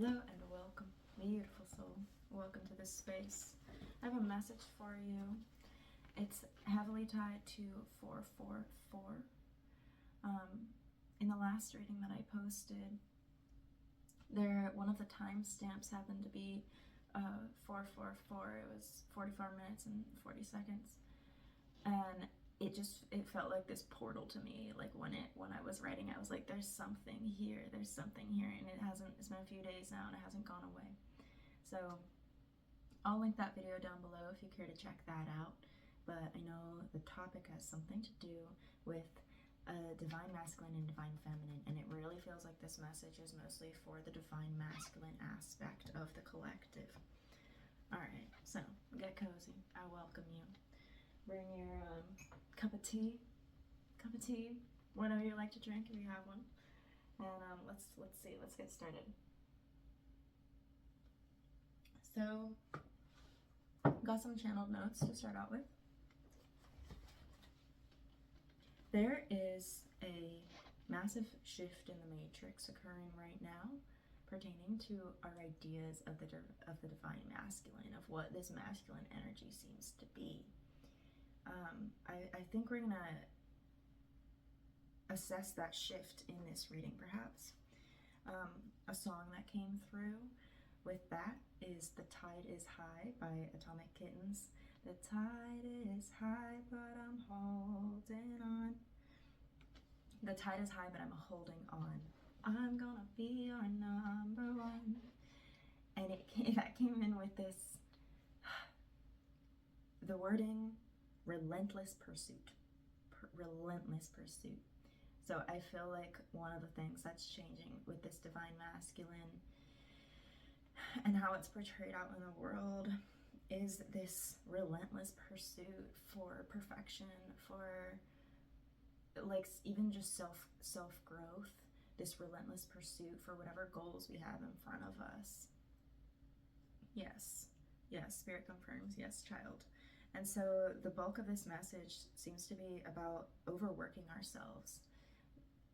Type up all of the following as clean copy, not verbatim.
Hello and welcome, beautiful soul. Welcome to this space. I have a message for you. It's heavily tied to 444. In the last reading that I posted, one of the timestamps happened to be 444. It was 44 minutes and 40 seconds, and it felt like this portal to me. Like when I was writing, I was like, there's something here, and it's been a few days now and it hasn't gone away. So I'll link that video down below if you care to check that out. But I know the topic has something to do with divine masculine and divine feminine, and it really feels like this message is mostly for the divine masculine aspect of the collective. Alright, so get cozy. I welcome you. Bring your cup of tea, whatever you like to drink if you have one, and let's get started. So, got some channeled notes to start out with. There is a massive shift in the matrix occurring right now, pertaining to our ideas of the divine masculine, of what this masculine energy seems to be. I think we're gonna assess that shift in this reading, perhaps. A song that came through with that is "The Tide is High" by Atomic Kittens. The tide is high, but I'm holding on. The tide is high, but I'm holding on. I'm gonna be your number one. And that came in with this, the wording, relentless pursuit. Relentless pursuit. So I feel like one of the things that's changing with this divine masculine and how it's portrayed out in the world is this relentless pursuit for perfection, for like even just self-growth, this relentless pursuit for whatever goals we have in front of us. Yes, Spirit confirms, yes, child. And so the bulk of this message seems to be about overworking ourselves,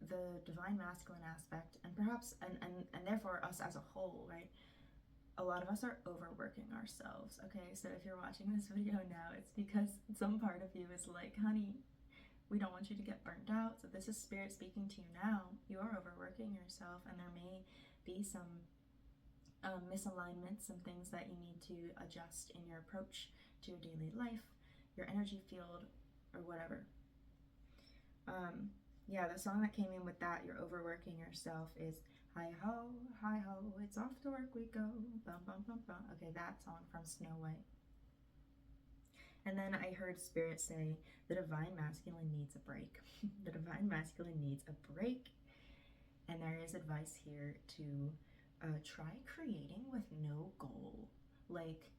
the divine masculine aspect, and perhaps, and therefore us as a whole, right? A lot of us are overworking ourselves, okay? So if you're watching this video now, it's because some part of you is like, honey, we don't want you to get burnt out. So this is Spirit speaking to you now. You are overworking yourself, and there may be some misalignments, some things that you need to adjust in your approach to your daily life, your energy field, or whatever. Yeah, the song that came in with that, "You're overworking yourself," is "Hi ho, it's off to work we go, bum bum bum bum." Okay, that song from Snow White. And then I heard Spirit say, the divine masculine needs a break. The divine masculine needs a break. And there is advice here to try creating with no goal. Like,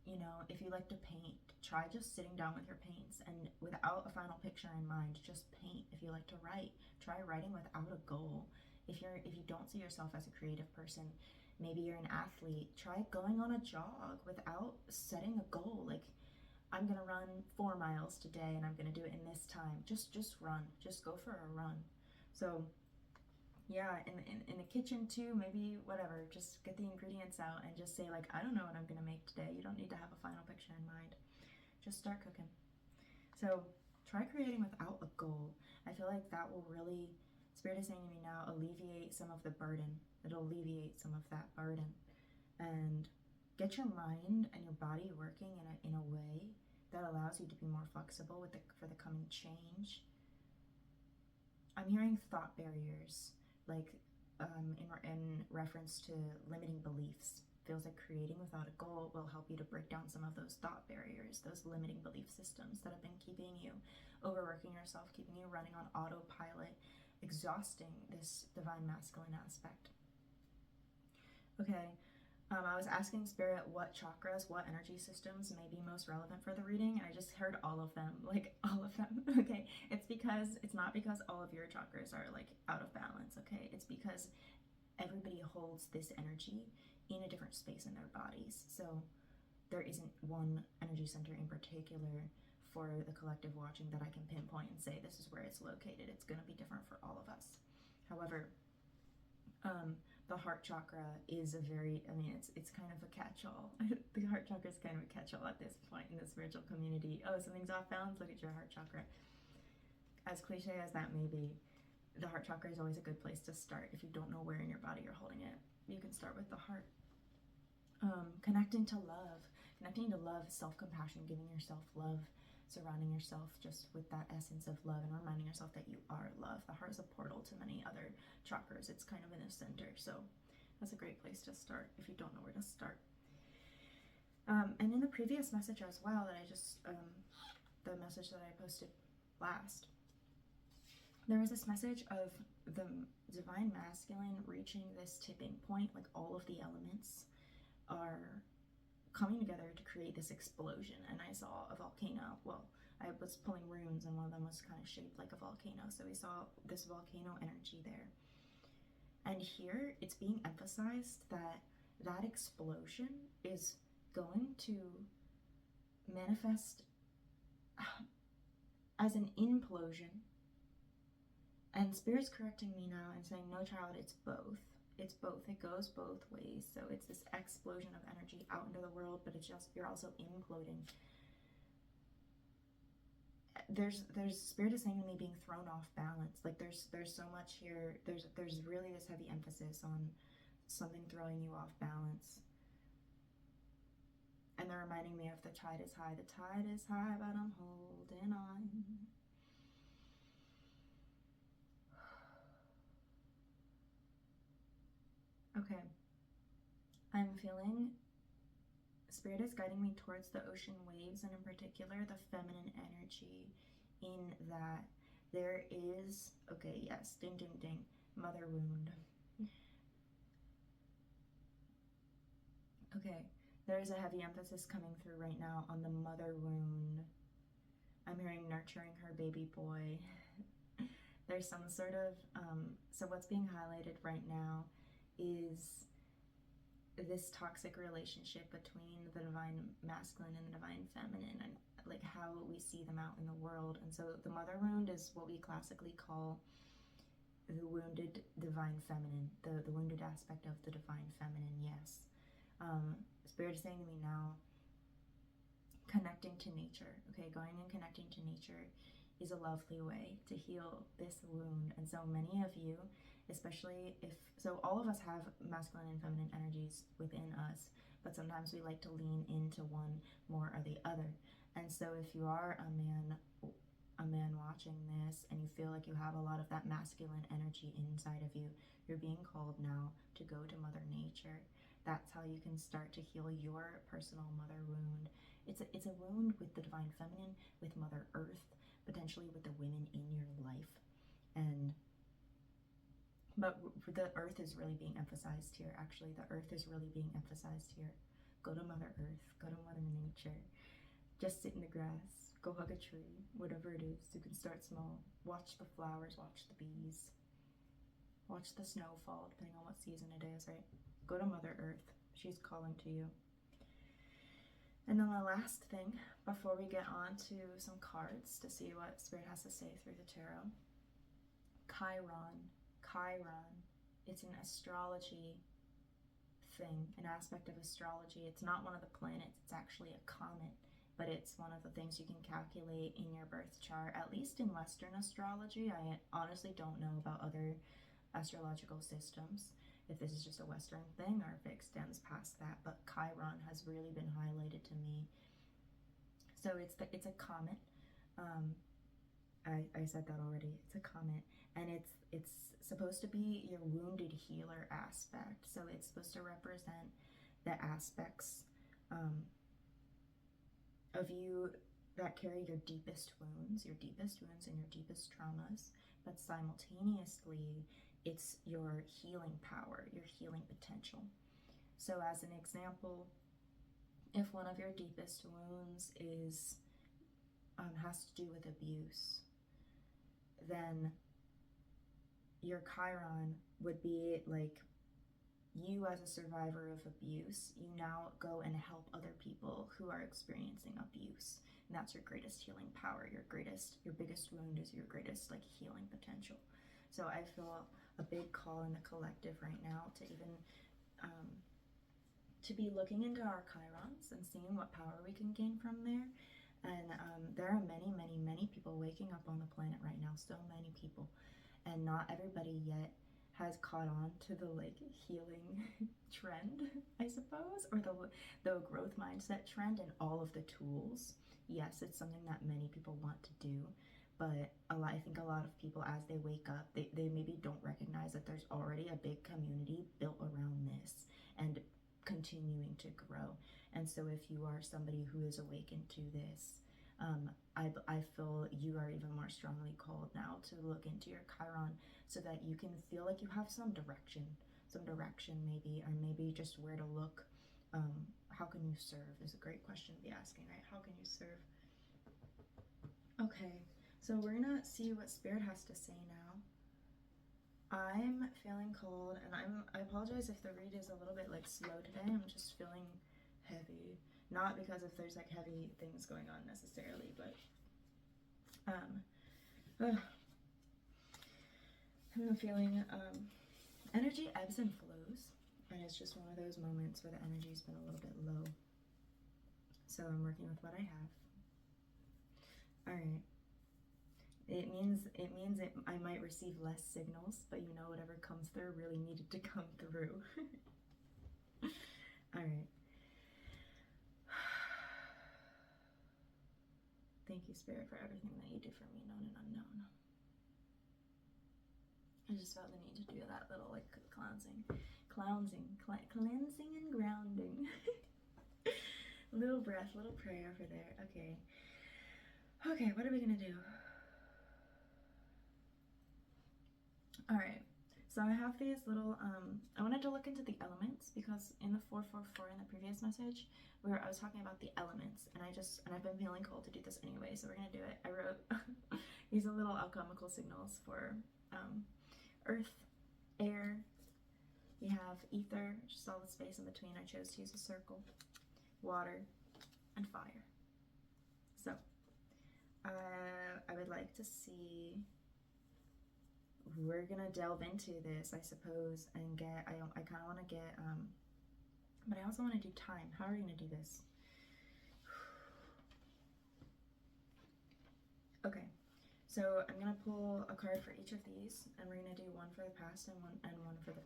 you know, if you like to paint, try just sitting down with your paints and without a final picture in mind, just paint. If you like to write, try writing without a goal. If you don't see yourself as a creative person, maybe you're an athlete, try going on a jog without setting a goal. Like, I'm gonna run 4 miles today and I'm gonna do it in this time. Just run, just go for a run. So yeah, in the kitchen too, maybe whatever, just get the ingredients out and just say like, I don't know what I'm gonna make today. You don't need to have a final picture in mind. Just start cooking. So try creating without a goal. I feel like that will really, Spirit is saying to me now, alleviate some of the burden. It'll alleviate some of that burden. And get your mind and your body working in a way that allows you to be more flexible for the coming change. I'm hearing thought barriers, like in reference to limiting beliefs. Feels like creating without a goal will help you to break down some of those thought barriers, those limiting belief systems that have been keeping you overworking yourself, keeping you running on autopilot, exhausting this divine masculine aspect. Okay, I was asking Spirit what chakras, what energy systems may be most relevant for the reading, and I just heard all of them, like all of them, okay? It's not because all of your chakras are like out of balance, okay? It's because everybody holds this energy in a different space in their bodies. So there isn't one energy center in particular for the collective watching that I can pinpoint and say this is where it's located. It's gonna be different for all of us. However, the heart chakra is a very, I mean, it's kind of a catch-all. The heart chakra is kind of a catch-all at this point in the spiritual community. Oh, something's off balance, look at your heart chakra. As cliche as that may be, the heart chakra is always a good place to start. If you don't know where in your body you're holding it, you can start with the heart. Connecting to love, self-compassion, giving yourself love, surrounding yourself just with that essence of love, and reminding yourself that you are love. The heart is a portal to many other chakras. It's kind of in the center, so that's a great place to start if you don't know where to start. And in the previous message as well, that I just the message that I posted last, there was this message of the divine masculine reaching this tipping point, like all of the elements are coming together to create this explosion. And I saw a volcano. Well, I was pulling runes and one of them was kind of shaped like a volcano, so we saw this volcano energy there. And here it's being emphasized that that explosion is going to manifest as an implosion. And Spirit's correcting me now and saying, no, child, it's both. It's both. It goes both ways. So it's this explosion of energy out into the world, but it's just, you're also imploding. There's Spirit is saying to me being thrown off balance. Like there's so much here. There's really this heavy emphasis on something throwing you off balance. And they're reminding me of the tide is high. The tide is high, but I'm holding on. Okay, I'm feeling Spirit is guiding me towards the ocean waves, and in particular the feminine energy, in that there is, okay, yes, ding ding ding, mother wound. Okay, there is a heavy emphasis coming through right now on the mother wound. I'm hearing nurturing her baby boy. There's some sort of, so what's being highlighted right now is this toxic relationship between the divine masculine and the divine feminine, and like how we see them out in the world. And so the mother wound is what we classically call the wounded divine feminine, the wounded aspect of the divine feminine, yes. Spirit is saying to me now, connecting to nature, okay, going and connecting to nature is a lovely way to heal this wound. And so many of you, especially if, so all of us have masculine and feminine energies within us, but sometimes we like to lean into one more or the other. And so if you are a man watching this and you feel like you have a lot of that masculine energy inside of you, you're being called now to go to Mother Nature. That's how you can start to heal your personal mother wound. It's a wound with the divine feminine, with Mother Earth, potentially with the women in your life. But the earth is really being emphasized here. Actually, the earth is really being emphasized here. Go to Mother Earth, go to Mother Nature. Just sit in the grass, go hug a tree, whatever it is. You can start small. Watch the flowers, watch the bees, watch the snow fall, depending on what season it is, right? Go to Mother Earth. She's calling to you. And then the last thing, before we get on to some cards to see what Spirit has to say through the tarot, Chiron. It's an astrology thing, an aspect of astrology. It's not one of the planets, it's actually a comet, but it's one of the things you can calculate in your birth chart, at least in Western astrology. I honestly don't know about other astrological systems, if this is just a Western thing or if it extends past that, but Chiron has really been highlighted to me. So it's a comet. I said that already. It's a comet, and it's supposed to be your wounded healer aspect. So it's supposed to represent the aspects of you that carry your deepest wounds and your deepest traumas, but simultaneously it's your healing power, your healing potential. So as an example, if one of your deepest wounds is has to do with abuse, then your Chiron would be like, you as a survivor of abuse, you now go and help other people who are experiencing abuse, and that's your greatest healing power. Your biggest wound is your greatest like healing potential. So I feel a big call in the collective right now to even to be looking into our chirons and seeing what power we can gain from there. And there are many, many, many people waking up on the planet right now, so many people, and not everybody yet has caught on to the like healing trend, I suppose, or the growth mindset trend and all of the tools. Yes, it's something that many people want to do, but I think a lot of people, as they wake up, they maybe don't recognize that there's already a big community built around this and continuing to grow. And so if you are somebody who is awakened to this, I feel you are even more strongly called now to look into your chiron so that you can feel like you have some direction maybe, or maybe just where to look. How can you serve is a great question to be asking, right? How can you serve? Okay, so we're gonna see what Spirit has to say now. I'm feeling cold, and I apologize if the read is a little bit like slow today. I'm just feeling heavy. Not because if there's like heavy things going on necessarily, but I'm feeling energy ebbs and flows, and it's just one of those moments where the energy's been a little bit low. So I'm working with what I have. All right. It means I might receive less signals, but you know, whatever comes through really needed to come through. All right. Thank you, Spirit, for everything that you do for me, known and unknown. I just felt the need to do that little like cleansing and grounding. Little breath, little prayer over there. Okay. Okay, what are we gonna do? All right. So I have these little, I wanted to look into the elements because in the 444 in the previous message, I was talking about the elements, and I've been feeling called to do this anyway, so we're gonna do it. I wrote these are little alchemical signals for earth, air, we have ether, just solid space in between. I chose to use a circle, water, and fire. So I would like to see. We're gonna delve into this, I suppose, and get. I kind of want to get, but I also want to do time. How are we gonna do this? Okay, so I'm gonna pull a card for each of these, and we're gonna do one for the past and one for the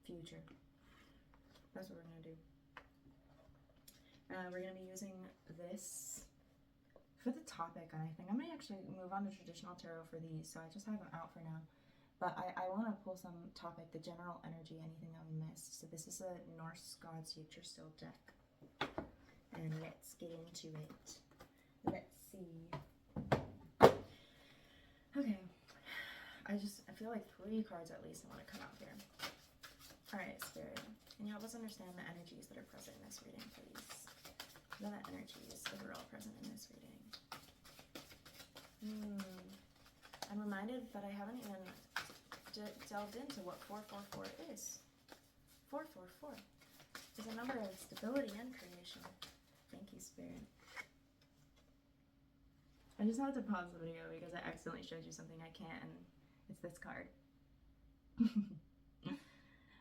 future. That's what we're gonna do. We're gonna be using this for the topic, and I think I might actually move on to traditional tarot for these, so I just have them out for now. But I want to pull some topic, the general energy, anything that we missed. So this is a Norse Gods Yggdrasil deck, and let's get into it. Let's see. Okay, I feel like 3 cards at least I want to come out here. All right, Spirit, can you help us understand the energies that are present in this reading, please? What are the energies overall present in this reading? I'm reminded that I haven't even delved into what 444 is. 444 is a number of stability and creation. Thank you, Spirit. I just had to pause the video because I accidentally showed you something I can't, and it's this card.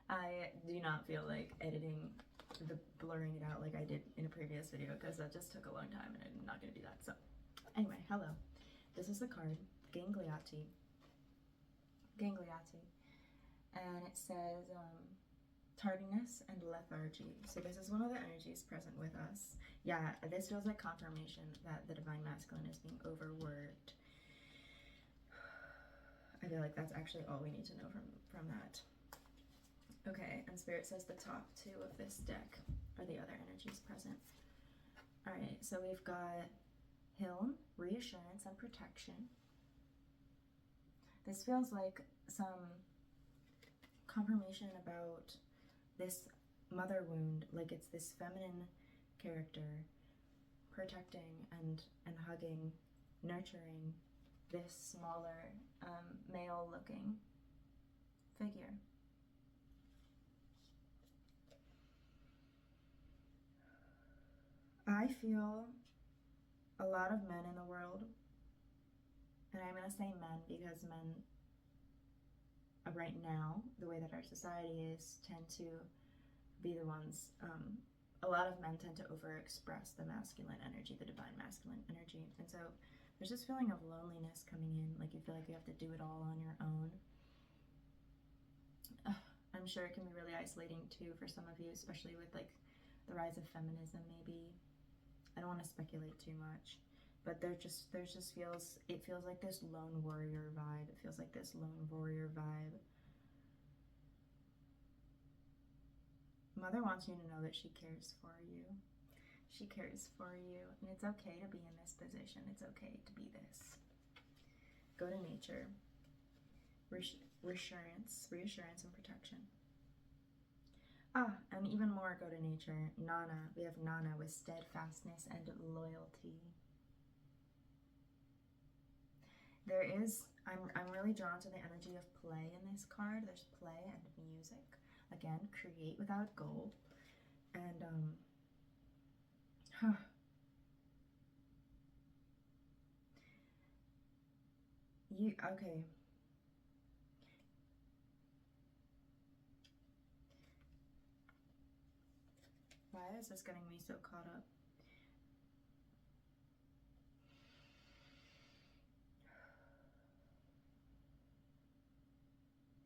I do not feel like editing blurring it out like I did in a previous video because that just took a long time and I'm not going to do that. So anyway, hello. This is the card, Gangliati. And it says tardiness and lethargy. So this is one of the energies present with us. Yeah, this feels like confirmation that the Divine Masculine is being overworked. I feel like that's actually all we need to know from that. Okay, and Spirit says the top 2 of this deck are the other energies present. Alright, so we've got Hiln, reassurance and protection. This feels like some confirmation about this mother wound, like it's this feminine character protecting and hugging, nurturing this smaller male looking figure. I feel a lot of men in the world, and I'm going to say men because men right now, the way that our society is, tend to be the ones, a lot of men tend to overexpress the masculine energy, the divine masculine energy. And so there's this feeling of loneliness coming in, like you feel like you have to do it all on your own. I'm sure it can be really isolating too for some of you, especially with like the rise of feminism maybe. I don't want to speculate too much, but it feels like this lone warrior vibe. It feels like this lone warrior vibe. Mother wants you to know that she cares for you. She cares for you, and it's okay to be in this position. It's okay to be this. Go to nature. Reassurance and protection. And even more, go to nature. Nana. We have Nana with steadfastness and loyalty. I'm really drawn to the energy of play in this card. There's play and music. Again, create without goal. And okay. Why is this getting me so caught up?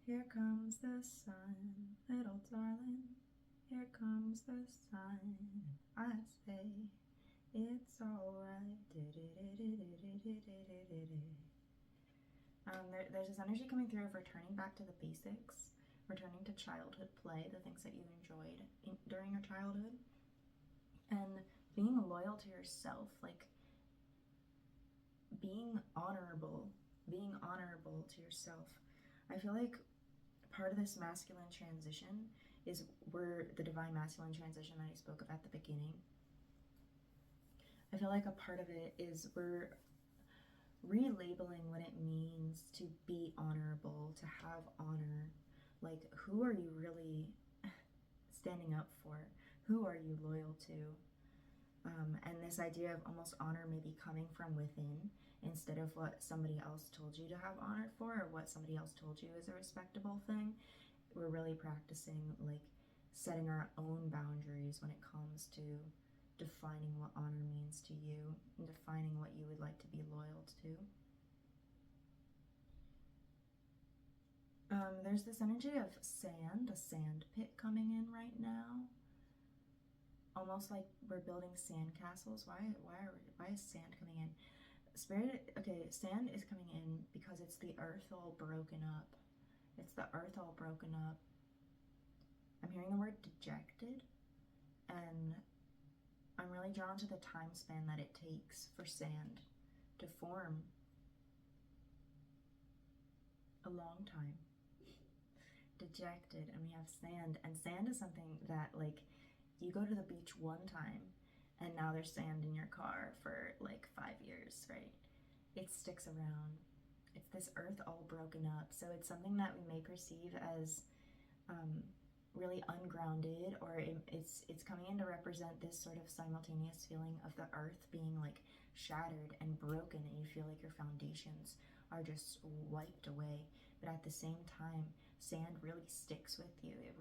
Here comes the sun, little darling. Here comes the sun. I say it's alright. There's this energy coming through of returning back to the basics, returning to childhood play, the things that you enjoyed during your childhood, and being loyal to yourself, like being honorable to yourself. I feel like part of this masculine transition is the divine masculine transition that I spoke of at the beginning. I feel like a part of it is we're relabeling what it means to be honorable, to have honor. Like, who are you really standing up for? Who are you loyal to? And this idea of almost honor maybe coming from within instead of what somebody else told you to have honor for, or what somebody else told you is a respectable thing. We're really practicing like setting our own boundaries when it comes to defining what honor means to you and defining what you would like to be loyal to. There's this energy of sand, a sand pit coming in right now. Almost like we're building sand castles. Why is sand coming in? Spirit, okay, sand is coming in because it's the earth all broken up. It's the earth all broken up. I'm hearing the word dejected, and I'm really drawn to the time span that it takes for sand to form. A long time. Dejected, and we have sand, and sand is something that, like, you go to the beach one time and now there's sand in your car for like 5 years, right? It sticks around. It's this earth all broken up. So it's something that we may perceive as really ungrounded, or it's coming in to represent this sort of simultaneous feeling of the earth being like shattered and broken, and you feel like your foundations are just wiped away. But at the same time, sand really sticks with you. It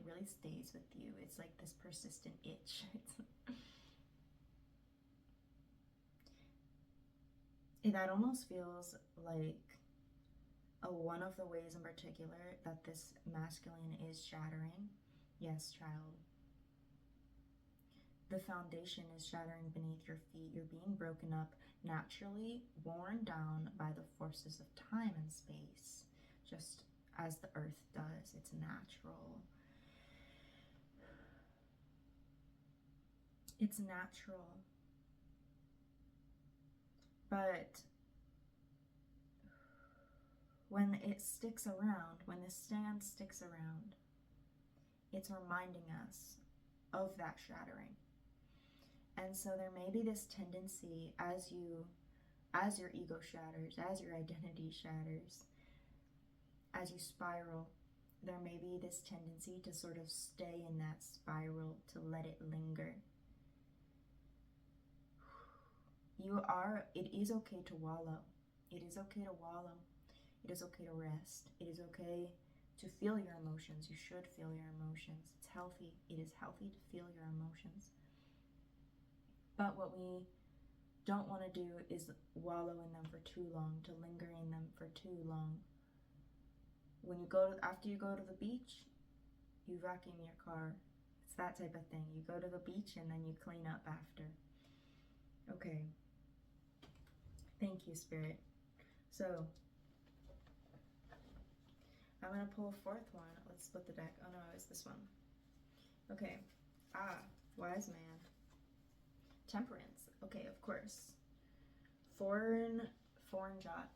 really stays with you. It's like this persistent itch. That almost feels like one of the ways in particular that this masculine is shattering. Yes, child. The foundation is shattering beneath your feet. You're being broken up naturally, worn down by the forces of time and space, just as the earth does. It's natural. It's natural. But when it sticks around, when the sand sticks around, it's reminding us of that shattering. And so there may be this tendency as your ego shatters, as your identity shatters, as you spiral, there may be this tendency to sort of stay in that spiral, to let it linger. It is okay to wallow. It is okay to wallow. It is okay to rest. It is okay to feel your emotions. You should feel your emotions. It's healthy. It is healthy to feel your emotions. But what we don't want to do is wallow in them for too long, to linger in them for too long. When you go to, after you go to the beach, you vacuum your car. It's that type of thing. You go to the beach and then you clean up after. Okay. Thank you, Spirit. So, I'm going to pull a fourth one. Let's split the deck. Oh no, it's this one. Okay. Wise man. Temperance. Okay, of course. Foreign jot.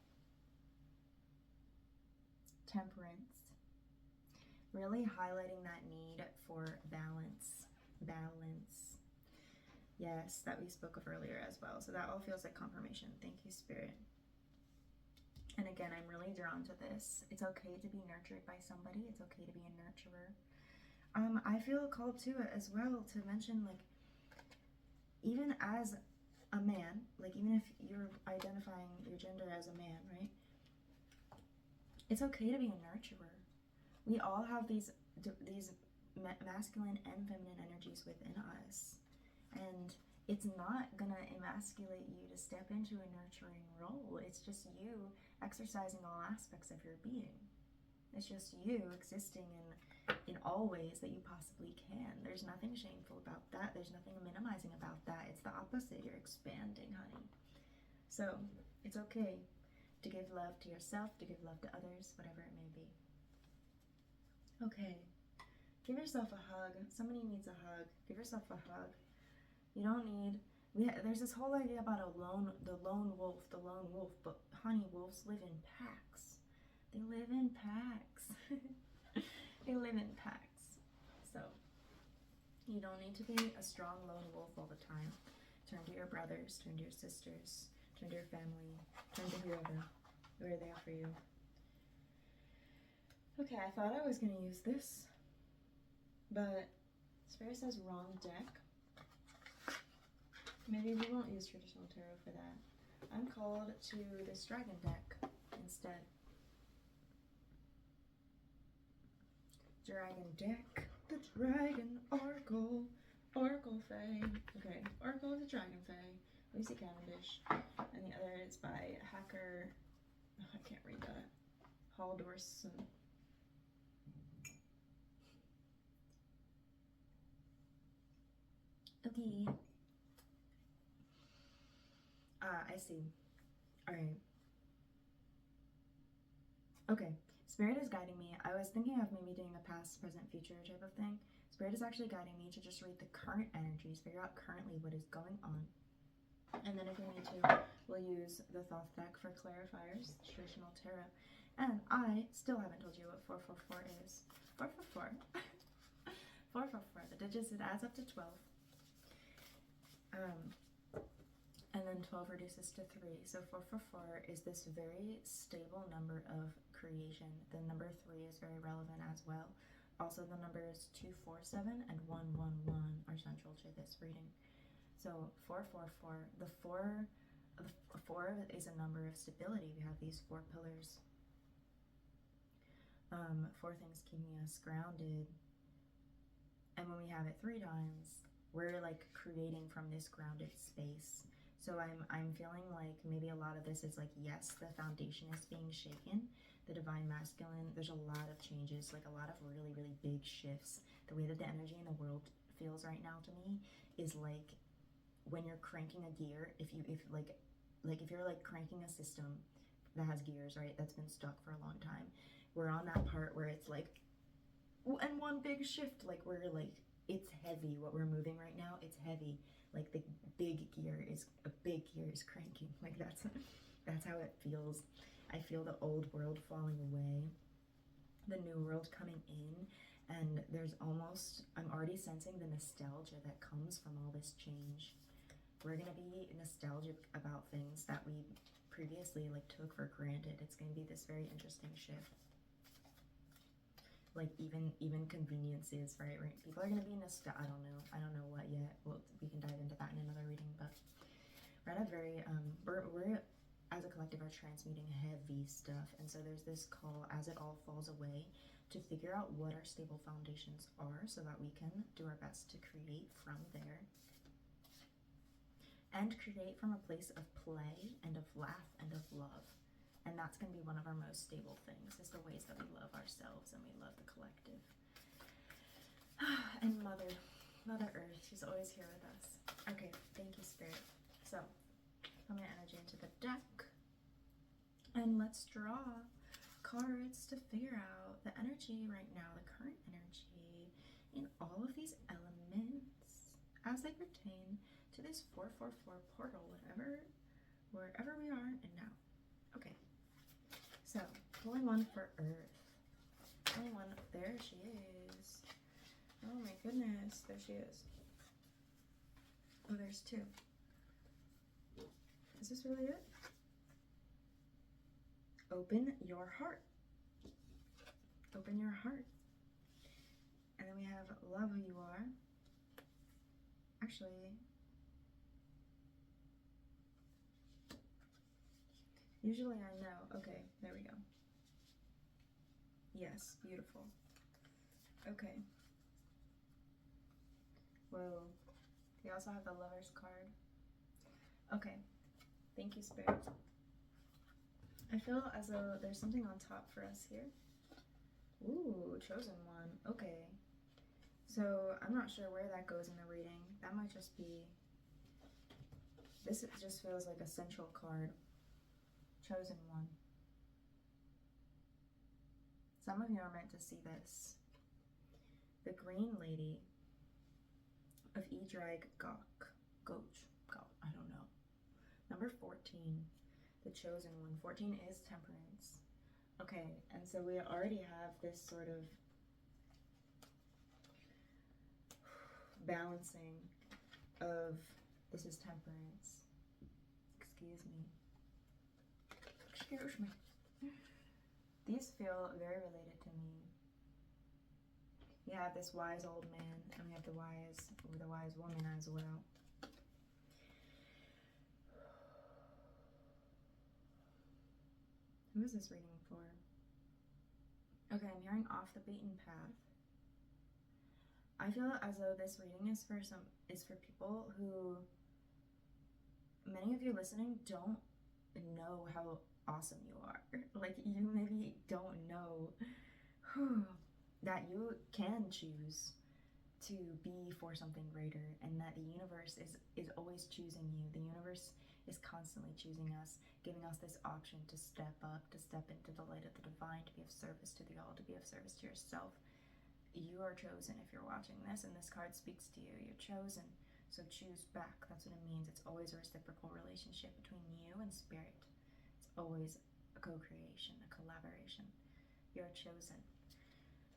Temperance. Really highlighting that need for balance. Balance. Yes, that we spoke of earlier as well. So that all feels like confirmation. Thank you, Spirit. And again, I'm really drawn to this. It's okay to be nurtured by somebody. It's okay to be a nurturer. I feel called to it as well to mention, like, even as a man, like even if you're identifying your gender as a man, right? It's okay to be a nurturer. We all have these masculine and feminine energies within us. And it's not gonna emasculate you to step into a nurturing role. It's just you exercising all aspects of your being. It's just you existing in all ways that you possibly can. There's nothing shameful about that. There's nothing minimizing about that. It's the opposite. You're expanding, honey. So it's okay to give love to yourself, to give love to others, whatever it may be. Okay. Give yourself a hug. Somebody needs a hug. Give yourself a hug. You don't need... there's this whole idea about the lone wolf, but honey, wolves live in packs. They live in packs. They live in packs. So, you don't need to be a strong lone wolf all the time. Turn to your brothers, turn to your sisters, turn to your family, turn to whoever. We're there for you. Okay, I thought I was going to use this, but Spirit says wrong deck. Maybe we won't use traditional tarot for that. I'm called to this dragon deck instead. Dragon deck, the dragon oracle, Oracle-fae. Okay, Oracle of the Dragonfae, Lucy Cavendish, and the other is by Hacker. Oh, I can't read that. Haldorson. Okay. I see. Alright. Okay. Spirit is guiding me. I was thinking of maybe doing a past, present, future type of thing. Spirit is actually guiding me to just read the current energies, figure out currently what is going on. And then if we need to, we'll use the Thoth deck for clarifiers, traditional tarot. And I still haven't told you what 444 is. 444. 444. The digits, it adds up to 12. And then 12 reduces to 3. So 444 is this very stable number of creation. The number 3 is very relevant as well. Also, the numbers 247 and 111 are central to this reading. So 444, the 4 is a number of stability. We have these 4 pillars. 4 things keeping us grounded. And when we have it 3 times, we're like creating from this grounded space. So I'm feeling like maybe a lot of this is like, yes, the foundation is being shaken. The divine masculine, there's a lot of changes, like a lot of really, really big shifts. The way that the energy in the world feels right now to me is like when you're cranking a gear, if you're like cranking a system that has gears, right, that's been stuck for a long time. We're on that part where it's like, and one big shift, like we're like, it's heavy. What we're moving right now, it's heavy. Like a big gear is cranking. Like that's how it feels. I feel the old world falling away, the new world coming in, and I'm already sensing the nostalgia that comes from all this change. We're gonna be nostalgic about things that we previously like took for granted. It's gonna be this very interesting shift. Like even conveniences, right? People are gonna be nostalgic. I don't know what yet. Well, we can dive into that in another reading. But we're at a very we're as a collective, are transmuting heavy stuff. And so there's this call as it all falls away to figure out what our stable foundations are so that we can do our best to create from there. And create from a place of play and of laugh and of love. And that's going to be one of our most stable things, is the ways that we love ourselves and we love the collective. And Mother Earth, she's always here with us. Okay, thank you, Spirit. So, put my energy into the deck. And let's draw cards to figure out the energy right now, the current energy in all of these elements as they pertain to this 444 portal, wherever we are and now. Okay. So, pulling one for Earth. Pulling one, there she is. Oh my goodness, there she is. Oh, there's two. Is this really it? Open your heart. Open your heart. And then we have love who you are. Actually, usually I know. Okay, there we go. Yes, beautiful. Okay. Whoa. We also have the Lover's card. Okay. Thank you, Spirit. I feel as though there's something on top for us here. Ooh, chosen one. Okay. So, I'm not sure where that goes in the reading. That might just be... This just feels like a central card. Chosen one. Some of you are meant to see this. The Green Lady of Yggdrasil. I don't know. Number 14. The Chosen One. 14 is Temperance. Okay, and so we already have this sort of balancing of this is Temperance. Excuse me. These feel very related to me. We have this wise old man, and we have the wise woman as well. Who is this reading for? Okay, I'm hearing off the beaten path. I feel as though this reading is for people who, many of you listening don't know how awesome you are. Like, you maybe don't know that you can choose to be for something greater, and that the universe is always choosing you. The universe is constantly choosing us, giving us this option to step up, to step into the light of the divine, to be of service to the all, to be of service to yourself. You are chosen if you're watching this, and this card speaks to you. You're chosen, so choose back. That's what it means. It's always a reciprocal relationship between you and Spirit. It's always a co-creation, a collaboration. You're chosen.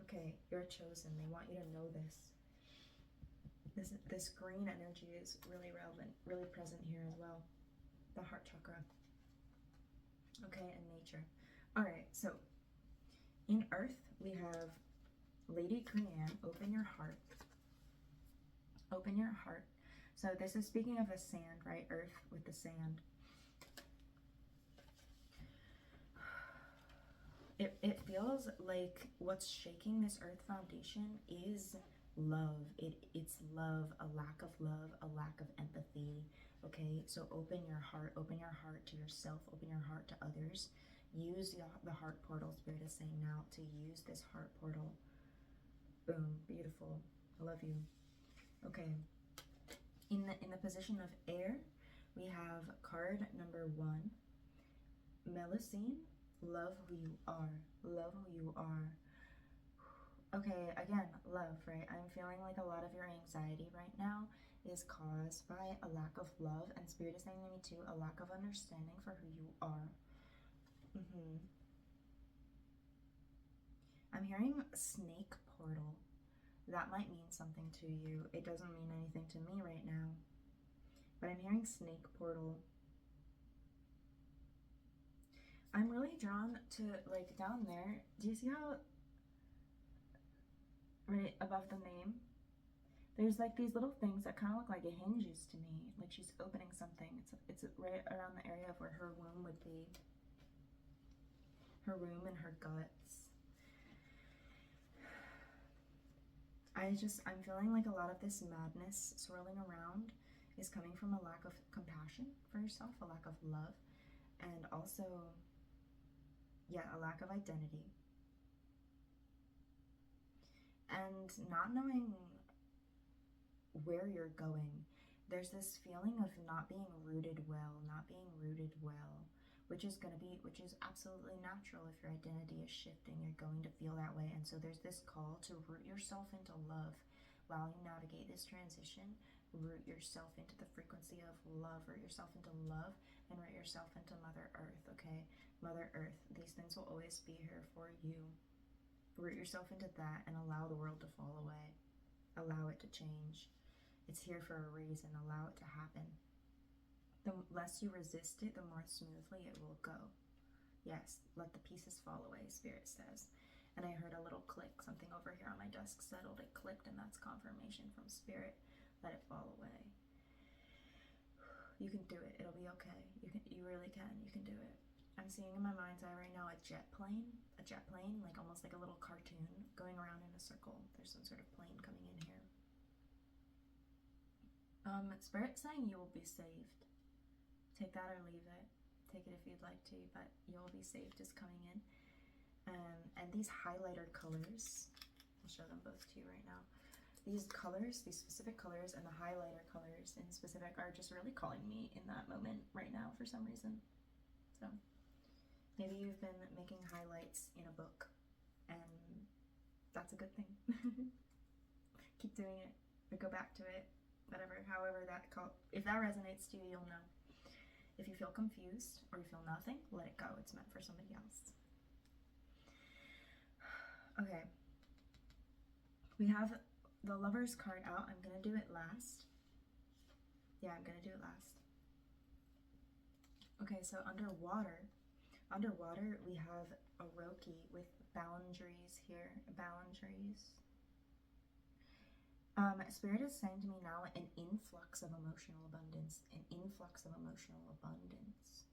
Okay, you're chosen. They want you to know this. This green energy is really relevant, really present here as well. The heart chakra. Okay, and nature. Alright, so in Earth, we have Lady Crean, open your heart. Open your heart. So this is speaking of the sand, right? Earth with the sand. It feels like what's shaking this earth foundation is love. It's love, a lack of love, a lack of empathy. Okay, so open your heart to yourself, open your heart to others. Use the heart portal. Spirit is saying now to use this heart portal. Boom, beautiful. I love you. Okay, in the position of air, we have card number 1, Melusine. Love who you are. Love who you are. Okay, again, love, right? I'm feeling like a lot of your anxiety right now is caused by a lack of love, and Spirit is saying to me too, a lack of understanding for who you are. I'm hearing snake portal. That might mean something to you. It doesn't mean anything to me right now, but I'm hearing snake portal. I'm really drawn to, like, down there. Do you see how, right above the name, There's like these little things that kind of look like hinges to me, like she's opening something. It's right around the area of where her womb would be. Her womb and her guts. I'm feeling like a lot of this madness swirling around is coming from a lack of compassion for yourself, a lack of love, and also, yeah, a lack of identity. And not knowing where you're going. There's this feeling of not being rooted well, which is absolutely natural. If your identity is shifting, you're going to feel that way. And so there's this call to root yourself into love while you navigate this transition. Root yourself into the frequency of love, root yourself into love, and root yourself into Mother Earth, okay? Mother Earth, these things will always be here for you. Root yourself into that and allow the world to fall away. Allow it to change. It's here for a reason. Allow it to happen. The less you resist it, the more smoothly it will go. Yes, let the pieces fall away, Spirit says. And I heard a little click. Something over here on my desk settled. It clicked, and that's confirmation from Spirit. Let it fall away. You can do it. It'll be okay. You really can. You can do it. I'm seeing in my mind's eye right now a jet plane, like almost like a little cartoon going around in a circle. There's some sort of plane coming in here. Spirit's saying you will be saved. Take that or leave it. Take it if you'd like to, but you'll be saved is coming in. And these highlighter colors, I'll show them both to you right now. These colors, these specific colors, and the highlighter colors in specific are just really calling me in that moment right now for some reason. So maybe you've been making highlights in a book, and that's a good thing. Keep doing it, or go back to it, whatever, however if that resonates to you, you'll know. If you feel confused or you feel nothing, let it go. It's meant for somebody else. Okay. We have the Lover's card out. I'm going to do it last. Yeah, I'm going to do it last. Okay, so underwater, we have a Roki with boundaries here. Boundaries. Spirit is saying to me now an influx of emotional abundance. An influx of emotional abundance.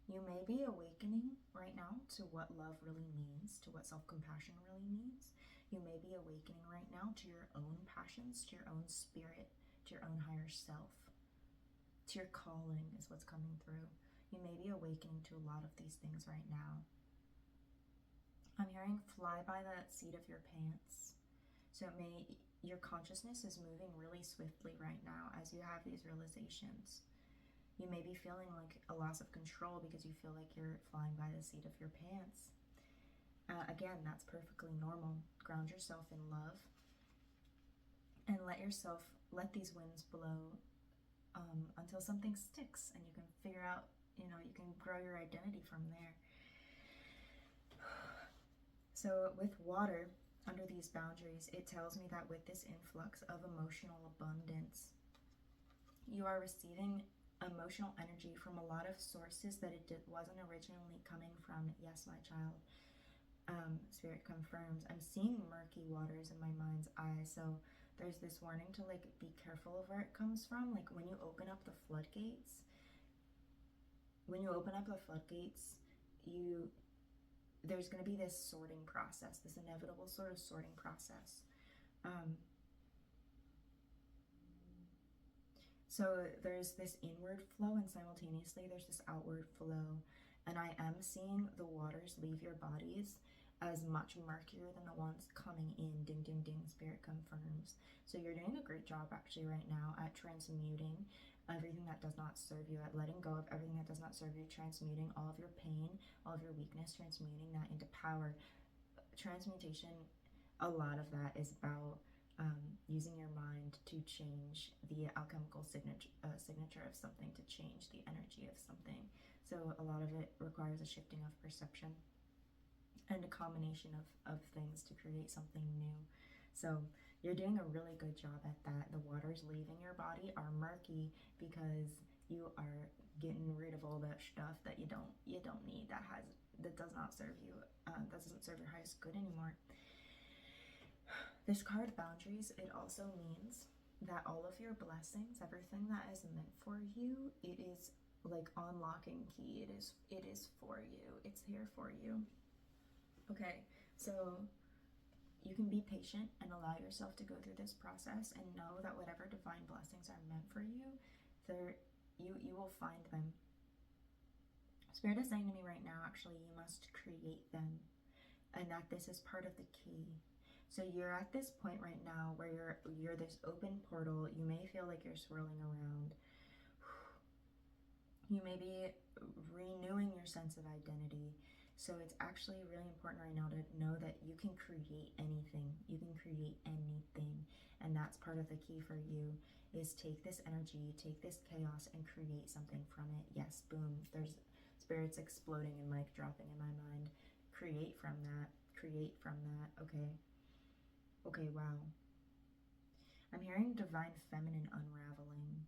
You may be awakening right now to what love really means, to what self-compassion really means. You may be awakening right now to your own passions, to your own spirit, to your own higher self, to your calling is what's coming through. You may be awakening to a lot of these things right now. I'm hearing fly by the seat of your pants. So your consciousness is moving really swiftly right now as you have these realizations. You may be feeling like a loss of control because you feel like you're flying by the seat of your pants. Again, that's perfectly normal. Ground yourself in love and let these winds blow until something sticks and you can figure out, you can grow your identity from there. So with water, under these boundaries, it tells me that with this influx of emotional abundance, you are receiving emotional energy from a lot of sources that wasn't originally coming from. Yes, my child. Spirit confirms. I'm seeing murky waters in my mind's eye, so there's this warning to be careful of where it comes from. Like when you open up the floodgates, there's going to be this sorting process, this inevitable sort of sorting process. So there's this inward flow and simultaneously there's this outward flow. And I am seeing the waters leave your bodies as much murkier than the ones coming in. Ding, ding, ding, Spirit confirms. So you're doing a great job actually right now at transmuting everything that does not serve you, at letting go of everything that does not serve you, transmuting all of your pain, all of your weakness, transmuting that into power. Transmutation, a lot of that is about using your mind to change the alchemical signature of something, to change the energy of something. So a lot of it requires a shifting of perception and a combination of things to create something new. So you're doing a really good job at that. The waters leaving your body are murky because you are getting rid of all that stuff that you don't need, that does not serve you, that doesn't serve your highest good anymore. This card, boundaries, it also means that all of your blessings, everything that is meant for you, it is like unlocking key. It is for you. It's here for you. Okay, so you can be patient and allow yourself to go through this process and know that whatever divine blessings are meant for you, you will find them. Spirit is saying to me right now, actually, you must create them, and that this is part of the key. So you're at this point right now where you're this open portal. You may feel like you're swirling around. You may be renewing your sense of identity. So it's actually really important right now to know that you can create anything. You can create anything. And that's part of the key for you, is take this energy, take this chaos, and create something from it. Yes, boom. There's spirits exploding and mic dropping in my mind. Create from that. Create from that. Okay. Okay, wow. I'm hearing divine feminine unraveling.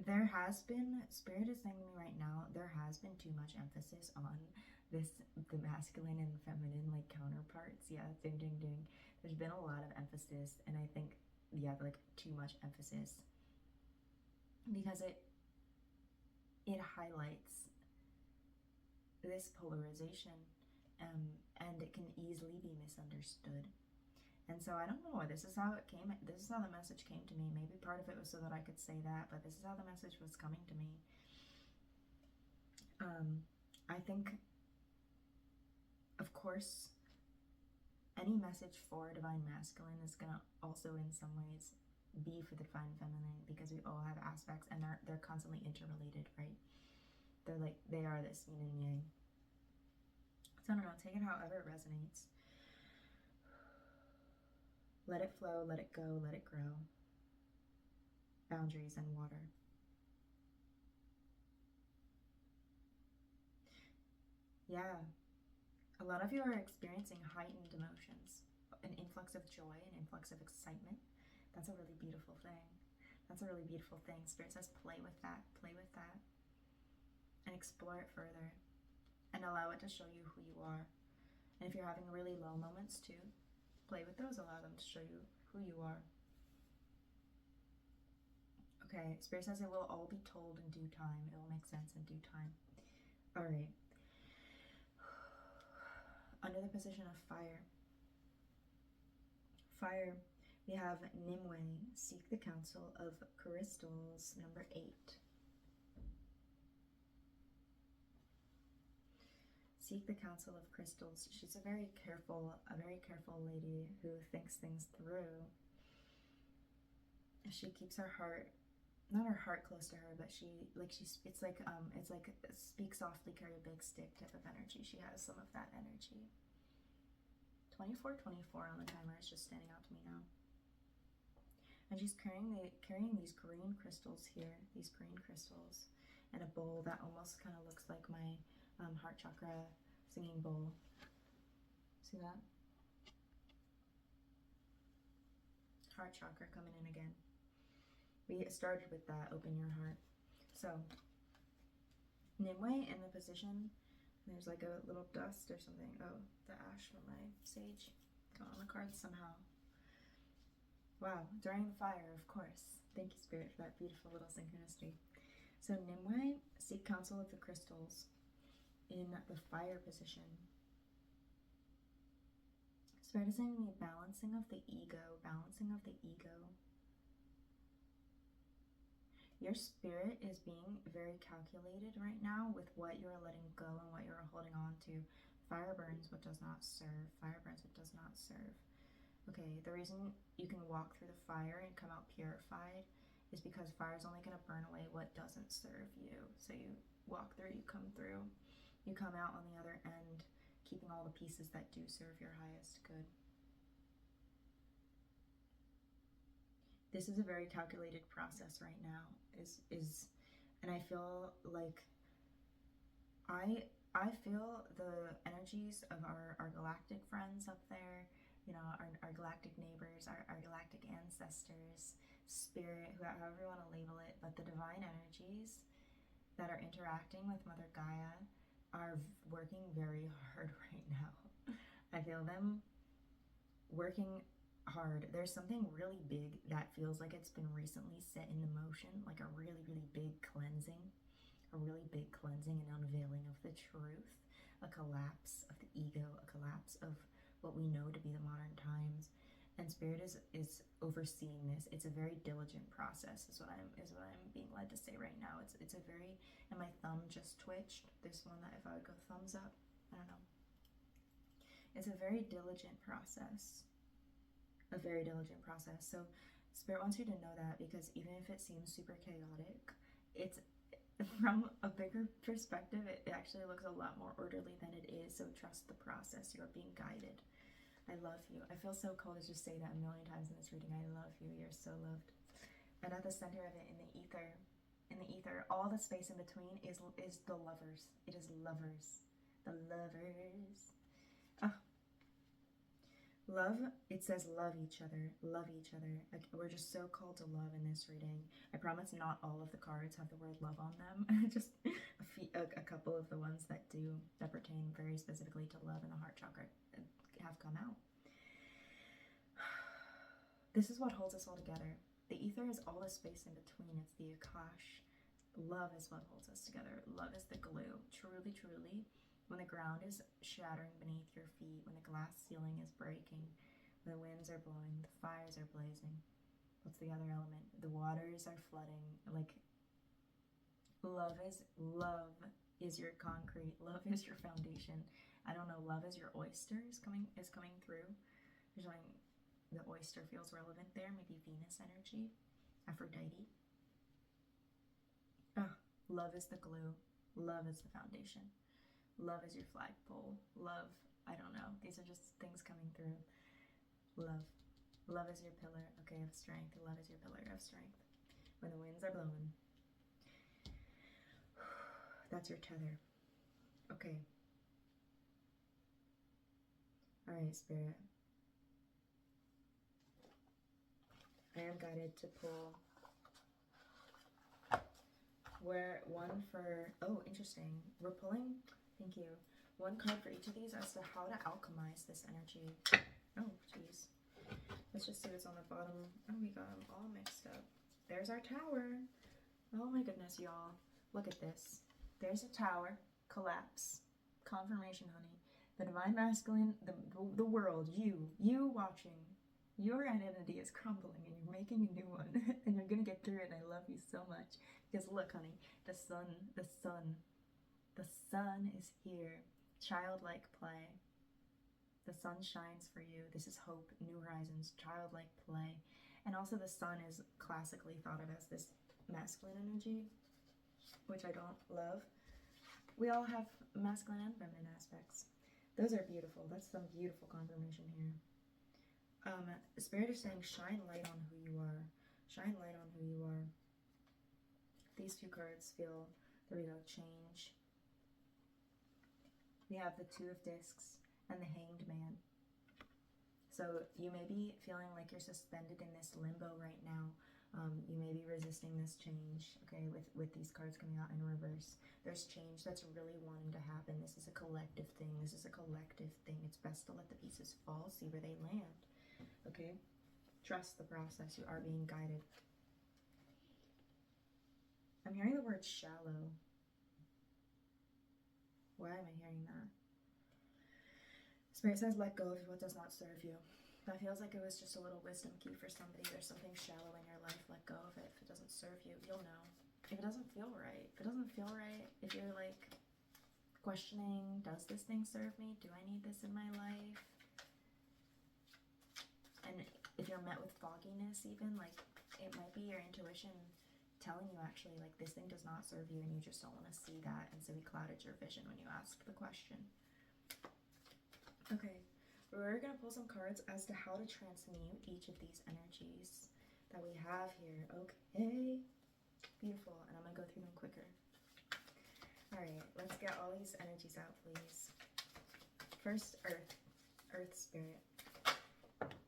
There has been, Spirit is saying to me right now, there has been too much emphasis on this, the masculine and feminine like counterparts. Yeah, ding, ding, ding. There's been a lot of emphasis, and I think, yeah, like too much emphasis, because it highlights this polarization, and it can easily be misunderstood. And so I don't know, this is how it came, this is how the message came to me. Maybe part of it was so that I could say that, but this is how the message was coming to me. I think, of course, any message for divine masculine is going to also in some ways be for the divine feminine, because we all have aspects, and they're constantly interrelated, right? They are this yin and yang. So I don't know, take it however it resonates. Let it flow, let it go, let it grow. Boundaries and water. Yeah. A lot of you are experiencing heightened emotions, an influx of joy, an influx of excitement. That's a really beautiful thing. That's a really beautiful thing. Spirit says play with that, and explore it further, and allow it to show you who you are. And if you're having really low moments too, play with those, allow them to show you who you are. Okay, Spirit says it will all be told in due time. It will make sense in due time. All right. Under the position of fire. Fire, we have Nimue, seek the counsel of crystals, number 8. Seek the counsel of crystals. She's a very careful lady who thinks things through. She keeps her heart, not her heart close to her, but it's like speak softly, carry a big stick type of energy. She has some of that energy. 2424 on the timer is just standing out to me now. And she's carrying these green crystals here, in a bowl that almost kind of looks like my heart chakra singing bowl. See that? Heart chakra coming in again. We started with that, open your heart. So, Nimue in the position, there's like a little dust or something. Oh, the ash from my sage got on the cards somehow. Wow, during the fire, of course. Thank you, Spirit, for that beautiful little synchronicity. So, Nimue, seek counsel of the crystals. In the fire position. Spirit is saying balancing of the ego, Your spirit is being very calculated right now with what you're letting go and what you're holding on to. Fire burns what does not serve. Okay, the reason you can walk through the fire and come out purified is because fire is only going to burn away what doesn't serve you. So you walk through, you come through. You come out on the other end, keeping all the pieces that do serve your highest good. This is a very calculated process right now. And I feel like I feel the energies of our galactic friends up there, you know, our galactic neighbors, our galactic ancestors, spirit, however you want to label it, but the divine energies that are interacting with Mother Gaia are working very hard right now. I feel them working hard. There's something really big that feels like it's been recently set into motion, like a really, really big cleansing, a really big cleansing and unveiling of the truth, a collapse of the ego, a collapse of what we know to be the modern times. And Spirit is overseeing this. It's a very diligent process, is what I'm being led to say right now. It's a very, and my thumb just twitched. There's one that if I would go thumbs up, I don't know. It's a very diligent process. A very diligent process. So Spirit wants you to know that, because even if it seems super chaotic, it's from a bigger perspective, it actually looks a lot more orderly than it is. So trust the process. You're being guided. I love you. I feel so cold to just say that a million times in this reading. I love you. You're so loved. And at the center of it, in the ether, all the space in between is the lovers. It is lovers. The lovers. Oh. Love, it says love each other. Love each other. Like, we're just so called to love in this reading. I promise not all of the cards have the word love on them. Just a couple of the ones that do, that pertain very specifically to love in the heart chakra, have come out. This is what holds us all together. The ether is all the space in between. It's the Akash. Love is what holds us together. Love is the glue. Truly, truly, when the ground is shattering beneath your feet, when the glass ceiling is breaking, when the winds are blowing, the fires are blazing. What's the other element? The waters are flooding. Like, love is your concrete. Love is your foundation. I don't know, love is your oyster is coming through. There's something, the oyster feels relevant there, maybe Venus energy, Aphrodite. Love is the glue. Love is the foundation. Love is your flagpole. Love, I don't know. These are just things coming through. Love. Love is your pillar, okay, of strength. Love is your pillar of strength. When the winds are blowing. That's your tether. Okay. Alright, Spirit. I am guided to pull one for, oh, interesting. We're pulling, thank you, one card for each of these as to how to alchemize this energy. Oh, jeez. Let's just see what's on the bottom. Oh, we got them all mixed up. There's our tower. Oh my goodness, y'all. Look at this. There's a tower. Collapse. Confirmation, honey. The divine masculine, the world, you watching, your identity is crumbling and you're making a new one and you're gonna get through it, and I love you so much. Because look, honey, the sun is here. Childlike play. The sun shines for you. This is hope, new horizons, childlike play. And also the sun is classically thought of as this masculine energy, which I don't love. We all have masculine and feminine aspects. Those are beautiful. That's some beautiful confirmation here. Spirit is saying shine light on who you are. Shine light on who you are. These two cards feel, there we go, change. We have the Two of Discs and the Hanged Man. So you may be feeling like you're suspended in this limbo right now. You may be resisting this change, okay, with these cards coming out in reverse. There's change that's really wanting to happen. This is a collective thing. This is a collective thing. It's best to let the pieces fall, see where they land, okay? Trust the process. You are being guided. I'm hearing the word shallow. Why am I hearing that? Spirit says let go of what does not serve you. That feels like it was just a little wisdom key for somebody. There's something shallow in your life. Let go of it. If it doesn't serve you, you'll know. If it doesn't feel right, if you're like questioning, does this thing serve me? Do I need this in my life? And if you're met with fogginess even, like it might be your intuition telling you actually like this thing does not serve you and you just don't want to see that, and so we clouded your vision when you asked the question. Okay, we're going to pull some cards as to how to transmute each of these energies that we have here. Okay, beautiful. And I'm going to go through them quicker. All right, let's get all these energies out, please. First, Earth Spirit.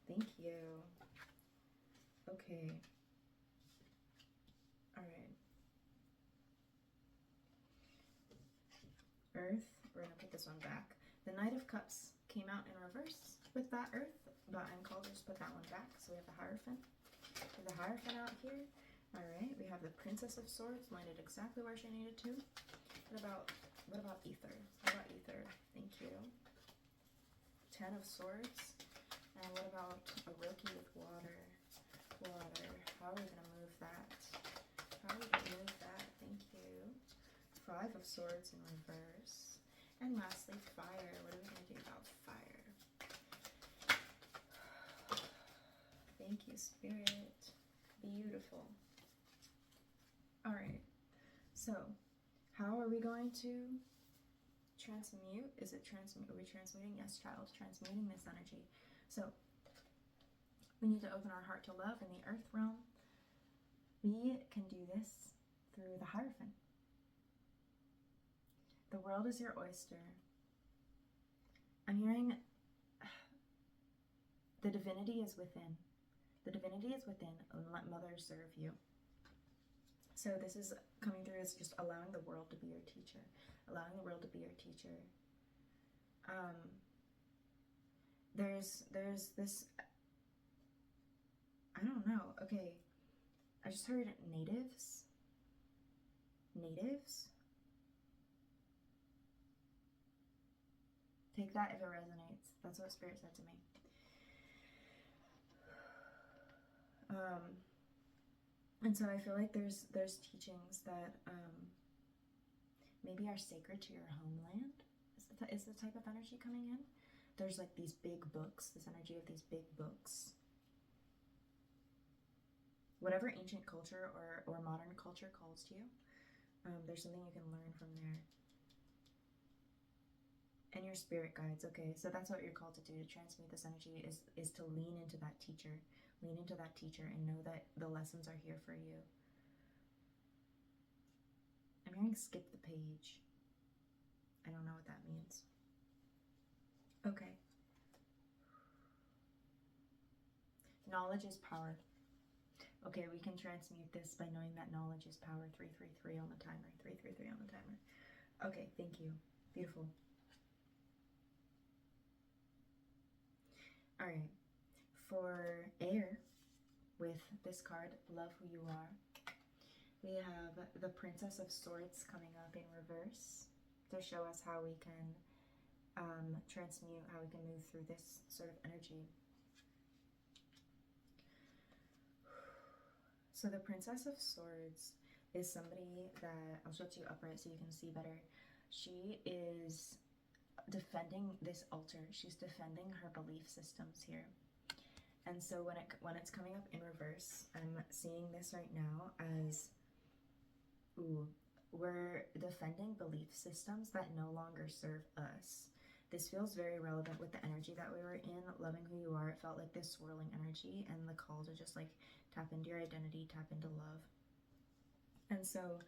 Thank you. Okay. All right. Earth, we're going to put this one back. The Knight of Cups came out in reverse with that Earth, but I'm called to just put that one back. So we have the Hierophant. We have the Hierophant out here. Alright, we have the Princess of Swords landed exactly where she needed to. What about Ether? What about Ether? Thank you. Ten of Swords. And what about a Rookie with water? Water. How are we going to move that? How are we going to move that? Thank you. Five of Swords in reverse. And lastly, fire. What are we going to do about fire? Thank you, Spirit. Beautiful. Alright. So, how are we going to transmute? Is it transmute? Are we transmuting? Yes, child. Transmuting this energy. So, we need to open our heart to love in the earth realm. We can do this through the Hierophant. The world is your oyster. I'm hearing the divinity is within. The divinity is within, and let Mother serve you. So this is coming through as just allowing the world to be your teacher. Allowing the world to be your teacher. There's this, I don't know, okay, I just heard natives. Natives? Take that if it resonates. That's what Spirit said to me. And so I feel like there's teachings that maybe are sacred to your homeland. Is the type of energy coming in? There's like these big books, this energy of these big books. Whatever ancient culture or modern culture calls to you, there's something you can learn from there. And your spirit guides, okay, so that's what you're called to do, to transmute this energy, is to lean into that teacher. Lean into that teacher and know that the lessons are here for you. I'm hearing skip the page. I don't know what that means. Okay. Knowledge is power. Okay, we can transmute this by knowing that knowledge is power. 333 on the timer. 333 on the timer. Okay, thank you. Beautiful. All right. For air, with this card, Love Who You Are, we have the Princess of Swords coming up in reverse to show us how we can transmute, how we can move through this sort of energy. So the Princess of Swords is somebody that, I'll show it to you upright so you can see better. She is defending this altar. She's defending her belief systems here. And so when it's coming up in reverse, I'm seeing this right now as, we're defending belief systems that no longer serve us. This feels very relevant with the energy that we were in, loving who you are. It felt like this swirling energy and the call to just like tap into your identity, tap into love. And so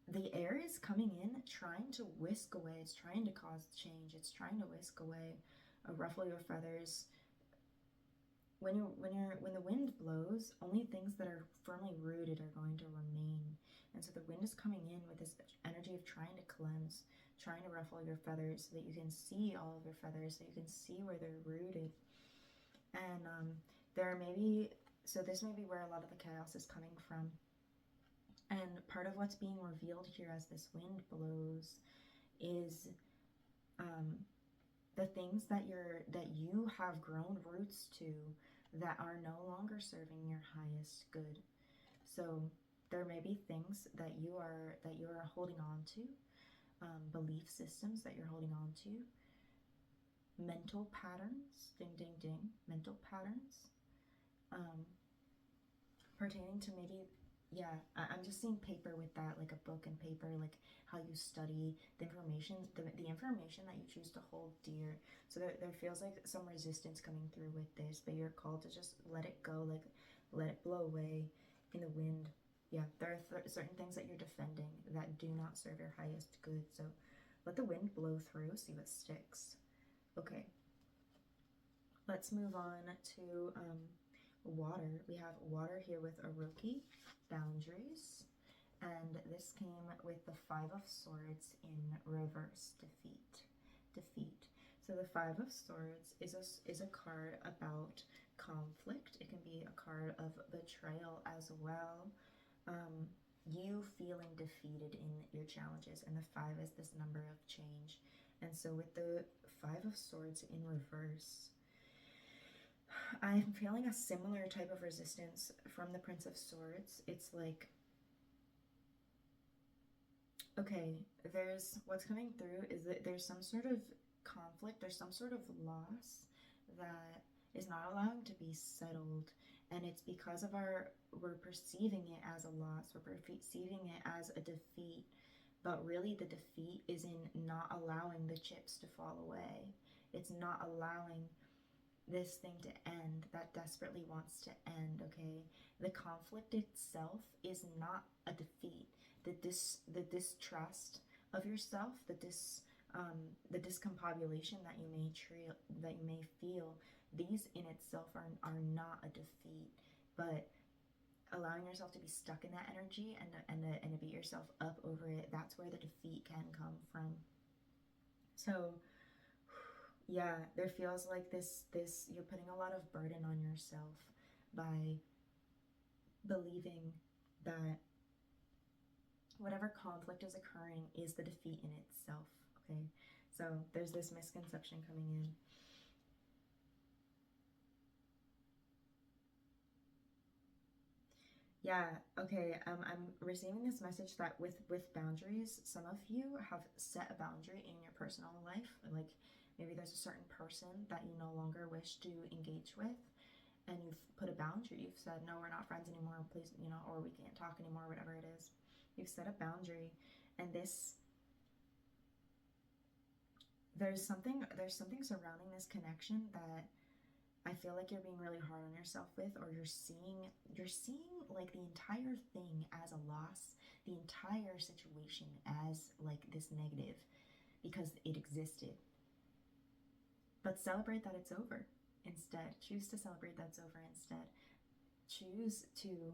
the air is coming in, trying to whisk away. It's trying to cause change. It's trying to whisk away, ruffle your feathers. When the wind blows, only things that are firmly rooted are going to remain. And so the wind is coming in with this energy of trying to cleanse, trying to ruffle your feathers so that you can see all of your feathers, so you can see where they're rooted. And this may be where a lot of the chaos is coming from. And part of what's being revealed here as this wind blows is the things that you have grown roots to that are no longer serving your highest good. So there may be things that you are holding on to, belief systems that you're holding on to, mental patterns, ding ding ding, mental patterns, pertaining to maybe, I'm just seeing paper with that, like a book and paper, like how you study the information, the information that you choose to hold dear. So there feels like some resistance coming through with this, but you're called to just let it go, like let it blow away in the wind. Yeah, there are certain things that you're defending that do not serve your highest good. So let the wind blow through, see what sticks. Okay, let's move on to water. We have water here with Oroki, boundaries, and this came with the Five of Swords in reverse, defeat. So the Five of Swords is a card about conflict. It can be a card of betrayal as well. You feeling defeated in your challenges, and the 5 is this number of change. And so with the Five of Swords in reverse, I'm feeling a similar type of resistance from the Prince of Swords. It's like, okay, what's coming through is that there's some sort of conflict, there's some sort of loss that is not allowing to be settled, and it's because of we're perceiving it as a loss, we're perceiving it as a defeat, but really the defeat is in not allowing the chips to fall away. It's not allowing this thing to end that desperately wants to end, okay? The conflict itself is not a defeat. The distrust of yourself, the discombobulation that you may feel, these in itself are not a defeat, but allowing yourself to be stuck in that energy and to beat yourself up over it, that's where the defeat can come from. So yeah, there feels like this you're putting a lot of burden on yourself by believing that whatever conflict is occurring is the defeat in itself, okay? So there's this misconception coming in. Yeah, okay, I'm receiving this message that with boundaries, some of you have set a boundary in your personal life. Like maybe there's a certain person that you no longer wish to engage with, and you've put a boundary. You've said, no, we're not friends anymore, please, or we can't talk anymore, whatever it is. You've set a boundary, and there's something surrounding this connection that I feel like you're being really hard on yourself with, or you're seeing like the entire thing as a loss, the entire situation as like this negative because it existed. But celebrate that it's over instead. Choose to celebrate that's over instead. Choose to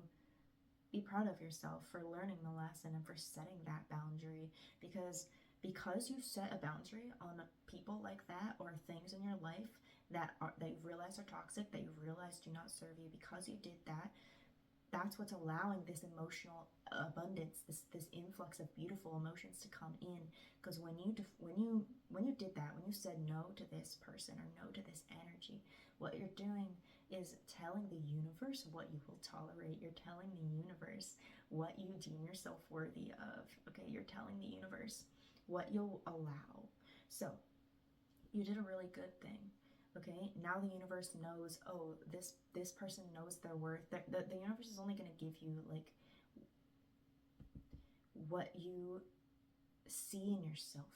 be proud of yourself for learning the lesson and for setting that boundary, because you've set a boundary on people like that or things in your life that you've realized are toxic, that you've realized do not serve you. Because you did that, that's what's allowing this emotional abundance, this influx of beautiful emotions to come in. Because when you did that, when you said no to this person or no to this energy, what you're doing is telling the universe what you will tolerate. You're telling the universe what you deem yourself worthy of. Okay, you're telling the universe what you'll allow. So you did a really good thing. Okay, now the universe knows, oh, this person knows their worth. The universe is only going to give you like what you see in yourself.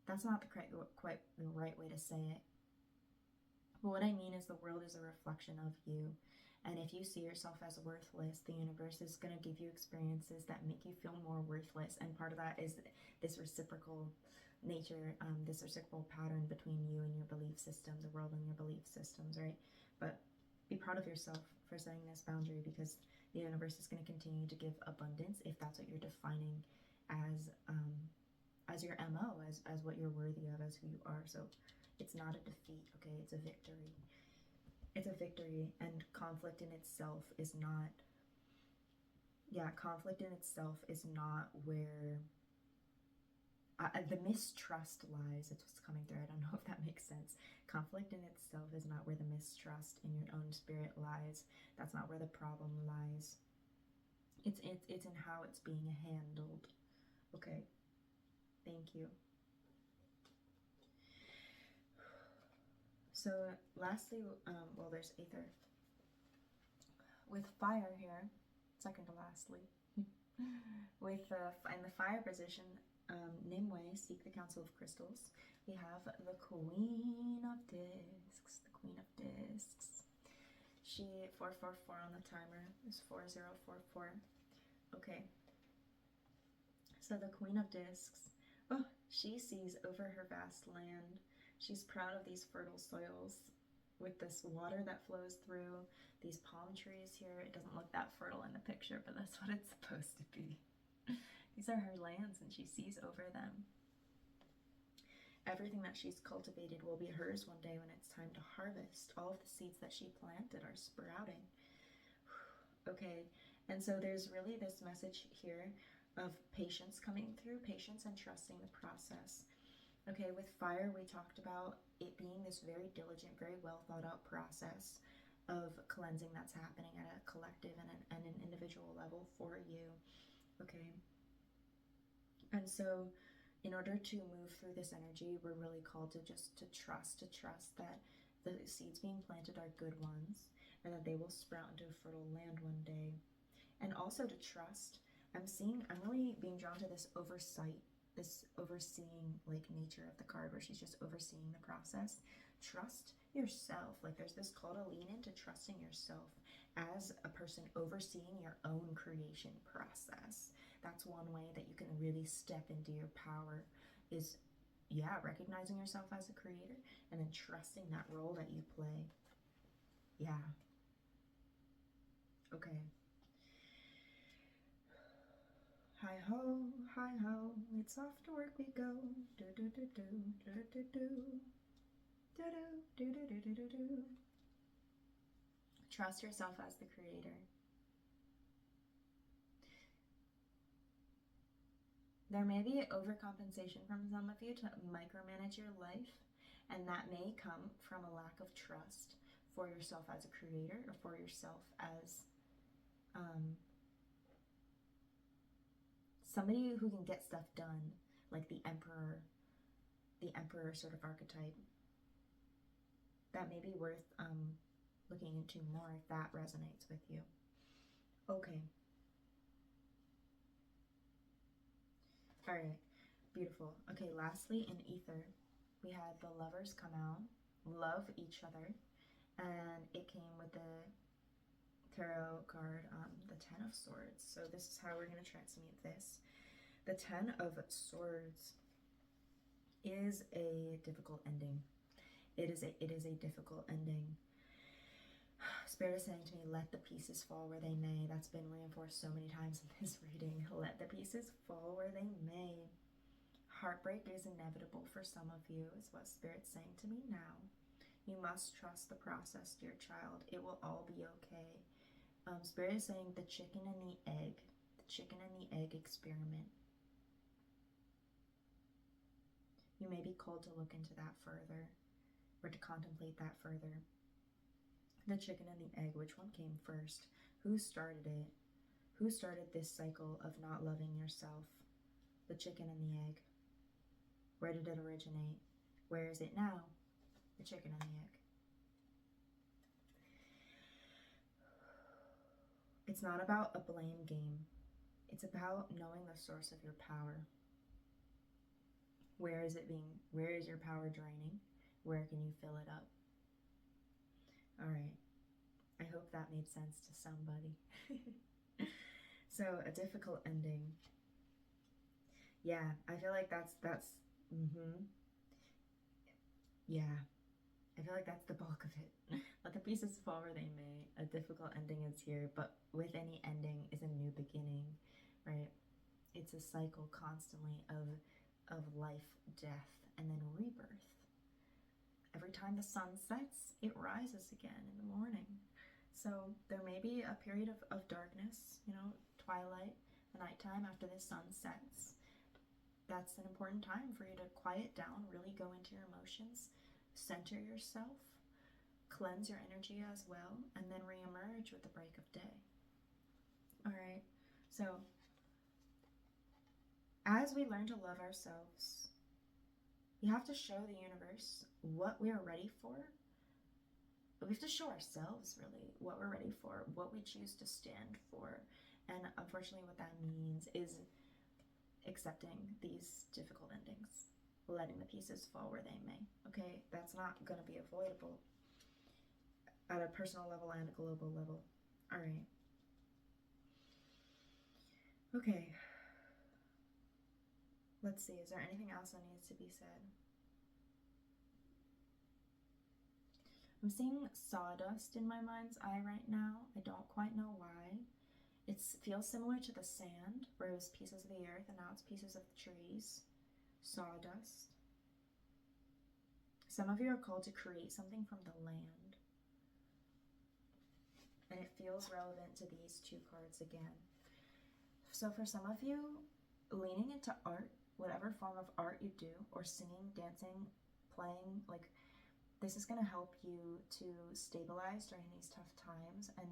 That's not quite the right way to say it. But what I mean is the world is a reflection of you. And if you see yourself as worthless, the universe is going to give you experiences that make you feel more worthless. And part of that is this reciprocal nature, this reciprocal pattern between you and your belief system, the world and your belief systems, right? But be proud of yourself for setting this boundary, because the universe is going to continue to give abundance if that's what you're defining as your MO, as what you're worthy of, as who you are. So it's not a defeat, okay? It's a victory. It's a victory, and conflict in itself is not, conflict in itself is not where the mistrust lies. It's what's coming through. I don't know if that makes sense. Conflict in itself is not where the mistrust in your own spirit lies. That's not where the problem lies. It's in how it's being handled. Okay. Thank you. So lastly, well, there's Aether. With fire here, second to lastly, with in the fire position, Nimue, seek the Council of Crystals. We have the Queen of Discs. The Queen of Discs. She 444 on the timer is 4044. Okay. So the Queen of Discs. Oh, she sees over her vast land. She's proud of these fertile soils with this water that flows through, these palm trees here. It doesn't look that fertile in the picture, but that's what it's supposed to be. These are her lands, and she sees over them. Everything that she's cultivated will be hers one day when it's time to harvest. All of the seeds that she planted are sprouting. Okay, and so there's really this message here of patience coming through, patience and trusting the process. Okay, with fire, we talked about it being this very diligent, very well thought out process of cleansing that's happening at a collective and an individual level for you. Okay, and so in order to move through this energy, we're really called to trust that the seeds being planted are good ones and that they will sprout into a fertile land one day. And also to trust, I'm really being drawn to this oversight, this overseeing like nature of the card where she's just overseeing the process. Trust yourself. Like there's this call to lean into trusting yourself as a person overseeing your own creation process. That's one way that you can really step into your power is, yeah, recognizing yourself as a creator and then trusting that role that you play. Yeah. Okay. Hi ho, it's off to work we go. Do do do do do do do do do do do do do do. Trust yourself as the creator. There may be overcompensation from some of you to micromanage your life, and that may come from a lack of trust for yourself as a creator or for yourself as somebody who can get stuff done, like the emperor sort of archetype. That may be worth looking into more if that resonates with you. Okay. All right, beautiful. Okay, lastly, in ether, we had the lovers come out, love each other, and it came with the tarot card, the Ten of Swords. So this is how we're going to transmute this. The Ten of Swords is a difficult ending. It is a difficult ending. Spirit is saying to me, let the pieces fall where they may. That's been reinforced so many times in this reading. Let the pieces fall where they may. Heartbreak is inevitable for some of you, is what Spirit's saying to me now. You must trust the process, dear child. It will all be okay. Spirit is saying the chicken and the egg experiment. You may be called to look into that further, or to contemplate that further. The chicken and the egg, which one came first? Who started it? Who started this cycle of not loving yourself? The chicken and the egg. Where did it originate? Where is it now? The chicken and the egg. It's not about a blame game. It's about knowing the source of your power. Where is your power draining? Where can you fill it up? All right. I hope that made sense to somebody. So, a difficult ending. Yeah, I feel like that's yeah. I feel like that's the bulk of it. Let the pieces fall where they may. A difficult ending is here, but with any ending is a new beginning, right? It's a cycle constantly of life, death, and then rebirth. Every time the sun sets, it rises again in the morning. So there may be a period of darkness, twilight, the nighttime after the sun sets. That's an important time for you to quiet down, really go into your emotions, center yourself, cleanse your energy as well, and then reemerge with the break of day. All right, so as we learn to love ourselves, we have to show the universe what we are ready for. We have to show ourselves, really, what we're ready for, what we choose to stand for. And unfortunately, what that means is accepting these difficult endings, letting the pieces fall where they may. Okay, that's not going to be avoidable at a personal level and a global level. All right. Okay. Let's see, is there anything else that needs to be said? I'm seeing sawdust in my mind's eye right now. I don't quite know why. It feels similar to the sand, where it was pieces of the earth and now it's pieces of the trees. Sawdust. Some of you are called to create something from the land. And it feels relevant to these two cards again. So for some of you, leaning into art, whatever form of art you do, or singing, dancing, playing, like, this is going to help you to stabilize during these tough times and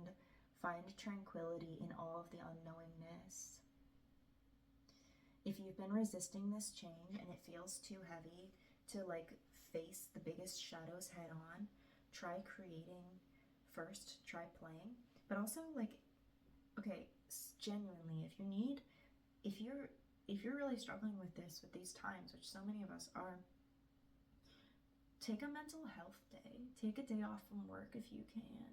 find tranquility in all of the unknowingness. If you've been resisting this change and it feels too heavy to like face the biggest shadows head on, try creating first, try playing, but also like, okay, genuinely, if you're really struggling with this, with these times, which so many of us are, take a mental health day. Take a day off from work if you can.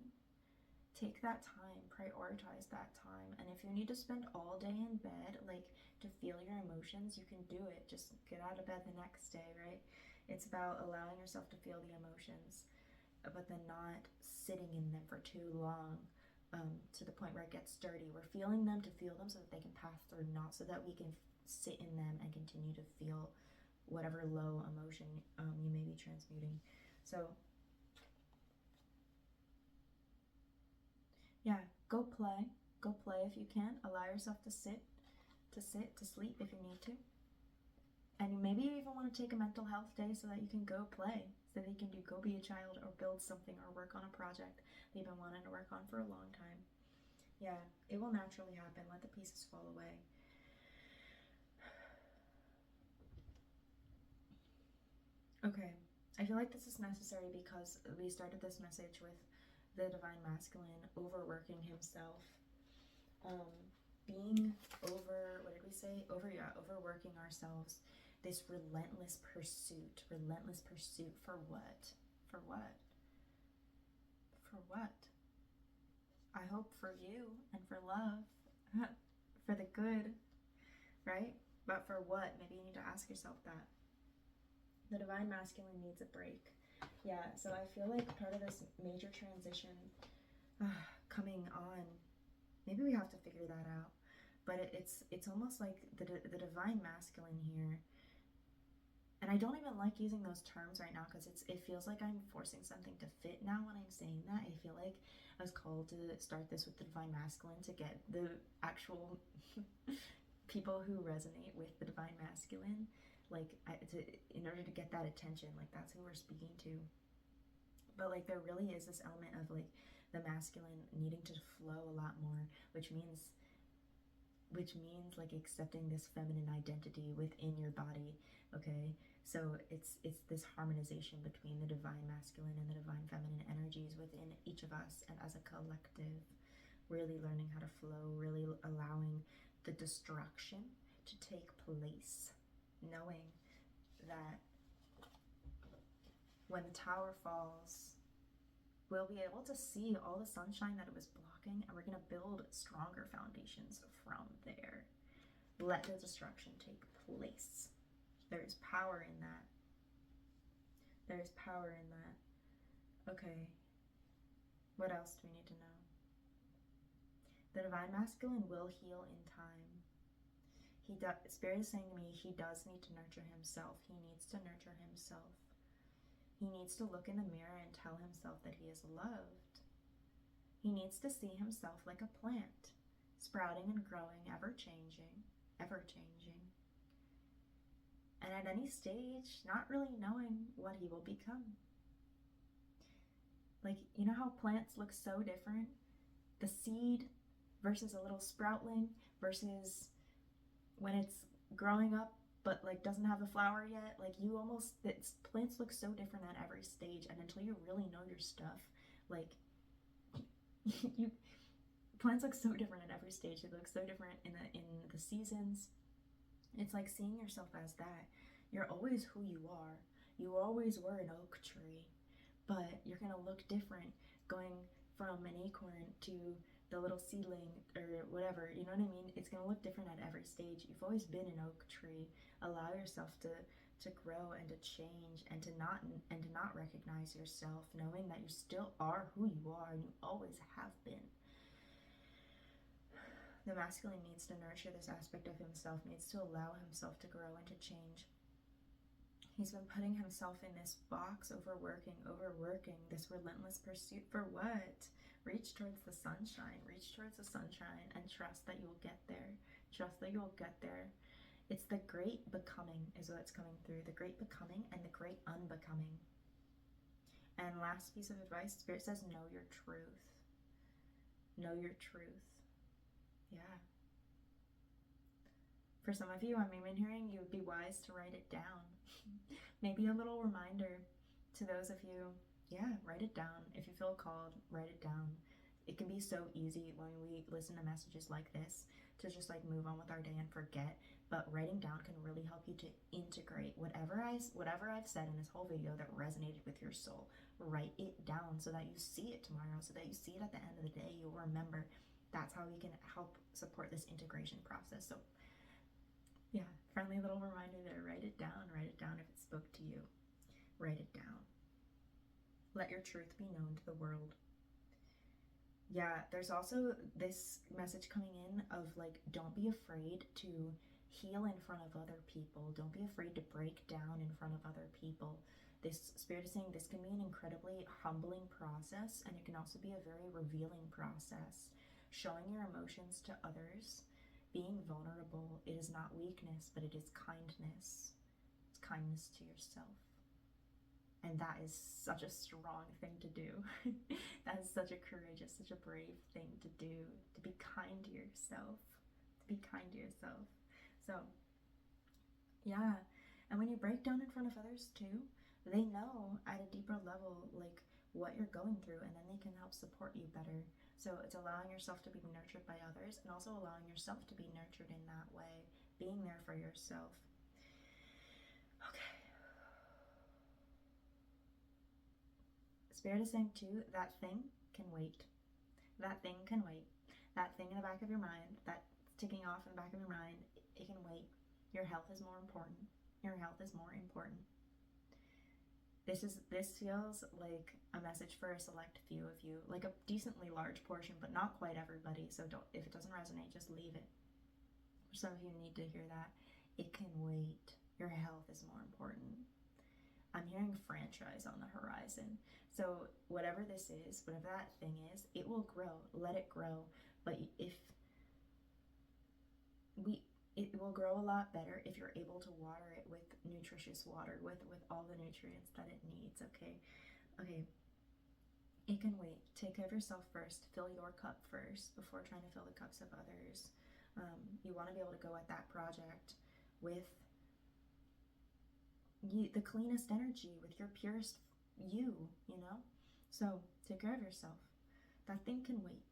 Take that time, prioritize that time. And if you need to spend all day in bed, like, to feel your emotions, you can do it. Just get out of bed the next day, right? It's about allowing yourself to feel the emotions, but then not sitting in them for too long, to the point where it gets dirty. We're feeling them to feel them so that they can pass through, not so that we can sit in them and continue to feel whatever low emotion you may be transmuting. So yeah, go play if you can. Allow yourself to sleep if you need to. And maybe you even want to take a mental health day so that you can go play, so that you can go be a child or build something or work on a project that you've been wanting to work on for a long time. Yeah, it will naturally happen. Let the pieces fall away. Okay, I feel like this is necessary because we started this message with the Divine Masculine overworking himself, being overworking ourselves. This relentless pursuit for what? For what? For what? I hope for you and for love, for the good, right? But for what? Maybe you need to ask yourself that. The Divine Masculine needs a break. Yeah, so I feel like part of this major transition coming on, maybe we have to figure that out. But it's almost like the Divine Masculine here. And I don't even like using those terms right now because it feels like I'm forcing something to fit now when I'm saying that. I feel like I was called to start this with the Divine Masculine to get the actual people who resonate with the Divine Masculine, like, in order to get that attention, like, that's who we're speaking to. But like, there really is this element of like the masculine needing to flow a lot more, which means like accepting this feminine identity within your body. Okay, so it's this harmonization between the Divine Masculine and the Divine Feminine energies within each of us, and as a collective, really learning how to flow, really allowing the destruction to take place, knowing that when the tower falls, we'll be able to see all the sunshine that it was blocking, and we're going to build stronger foundations from there. Let the destruction take place. There is power in that. There is power in that. Okay. What else do we need to know? The Divine Masculine will heal in time. Spirit is saying to me, he does need to nurture himself. He needs to nurture himself. He needs to look in the mirror and tell himself that he is loved. He needs to see himself like a plant, sprouting and growing, ever changing. And at any stage, not really knowing what he will become. Like, you know how plants look so different? The seed versus a little sproutling versus when it's growing up but like doesn't have a flower yet. Like, plants look so different at every stage, and until you really know your stuff, like, plants look so different at every stage. They look so different in the seasons. It's like seeing yourself as that. You're always who you are. You always were an oak tree, but you're gonna look different going from an acorn to the little seedling or whatever, you know what I mean? It's gonna look different at every stage. You've always been an oak tree. Allow yourself to grow and to change, and to not recognize yourself, knowing that you still are who you are and you always have been. The masculine needs to nurture this aspect of himself, needs to allow himself to grow and to change. He's been putting himself in this box, overworking, this relentless pursuit for what? Reach towards the sunshine, and trust that you'll get there. Trust that you'll get there. It's the great becoming is what's coming through, the great becoming and the great unbecoming. And last piece of advice, Spirit says, know your truth. Know your truth. Yeah. For some of you, I'm even hearing you would be wise to write it down. Maybe a little reminder to those of you, yeah, write it down. If you feel called, write it down. It can be so easy when we listen to messages like this to just like move on with our day and forget, but writing down can really help you to integrate whatever I've said in this whole video that resonated with your soul. Write it down so that you see it tomorrow, so that you see it at the end of the day. You'll remember. That's how we can help support this integration process. So yeah, friendly little reminder there. Write it down if it spoke to you. Write it down. Let your truth be known to the world. Yeah, there's also this message coming in of like, don't be afraid to heal in front of other people. Don't be afraid to break down in front of other people. This Spirit is saying this can be an incredibly humbling process, and it can also be a very revealing process. Showing your emotions to others, being vulnerable, it is not weakness, but it is kindness. It's kindness to yourself. And that is such a strong thing to do. That is such a courageous, such a brave thing to do, to be kind to yourself, So, yeah. And when you break down in front of others too, they know at a deeper level, like, what you're going through, and then they can help support you better. So it's allowing yourself to be nurtured by others, and also allowing yourself to be nurtured in that way, being there for yourself. Okay. Spirit is saying too, that thing can wait. That thing can wait. That thing in the back of your mind, that's ticking off in the back of your mind, it can wait. Your health is more important. Your health is more important. This feels like a message for a select few of you, like a decently large portion, but not quite everybody. So if it doesn't resonate, just leave it. Some of you need to hear that. It can wait. Your health is more important. I'm hearing franchise on the horizon. So whatever this is, whatever that thing is, it will grow. Let it grow. But it will grow a lot better if you're able to water it with nutritious water, with all the nutrients that it needs, okay? Okay, it can wait. Take care of yourself first. Fill your cup first before trying to fill the cups of others. You want to be able to go at that project with the cleanest energy, with your purest you know? So take care of yourself. That thing can wait.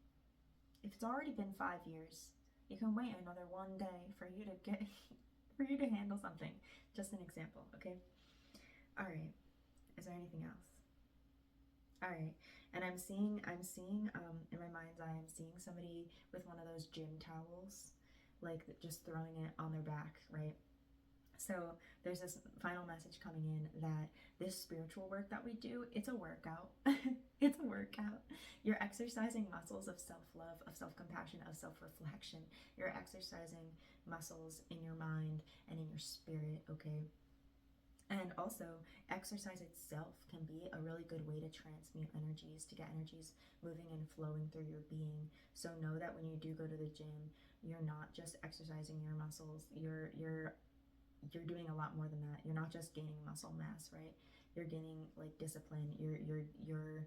If it's already been 5 years, you can wait another one day for you to handle something. Just an example, okay? All right. Is there anything else? All right. And I'm seeing in my mind's eye, I'm seeing somebody with one of those gym towels, like just throwing it on their back, right? So there's this final message coming in that this spiritual work that we do, it's a workout. It's a workout. You're exercising muscles of self-love, of self-compassion, of self-reflection. You're exercising muscles in your mind and in your spirit, okay? And also, exercise itself can be a really good way to transmute energies, to get energies moving and flowing through your being. So know that when you do go to the gym, you're not just exercising your muscles, you're doing a lot more than that. You're not just gaining muscle mass, right? You're gaining like discipline. You're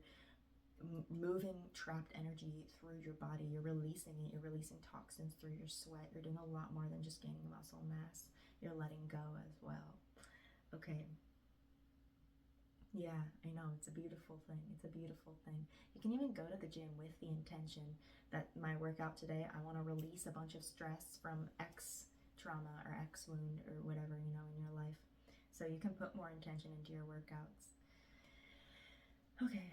moving trapped energy through your body. You're releasing it. You're releasing toxins through your sweat. You're doing a lot more than just gaining muscle mass. You're letting go as well. Okay. Yeah, I know. It's a beautiful thing. It's a beautiful thing. You can even go to the gym with the intention that my workout today, I want to release a bunch of stress from X trauma or X wound or whatever, in your life. So you can put more intention into your workouts. Okay.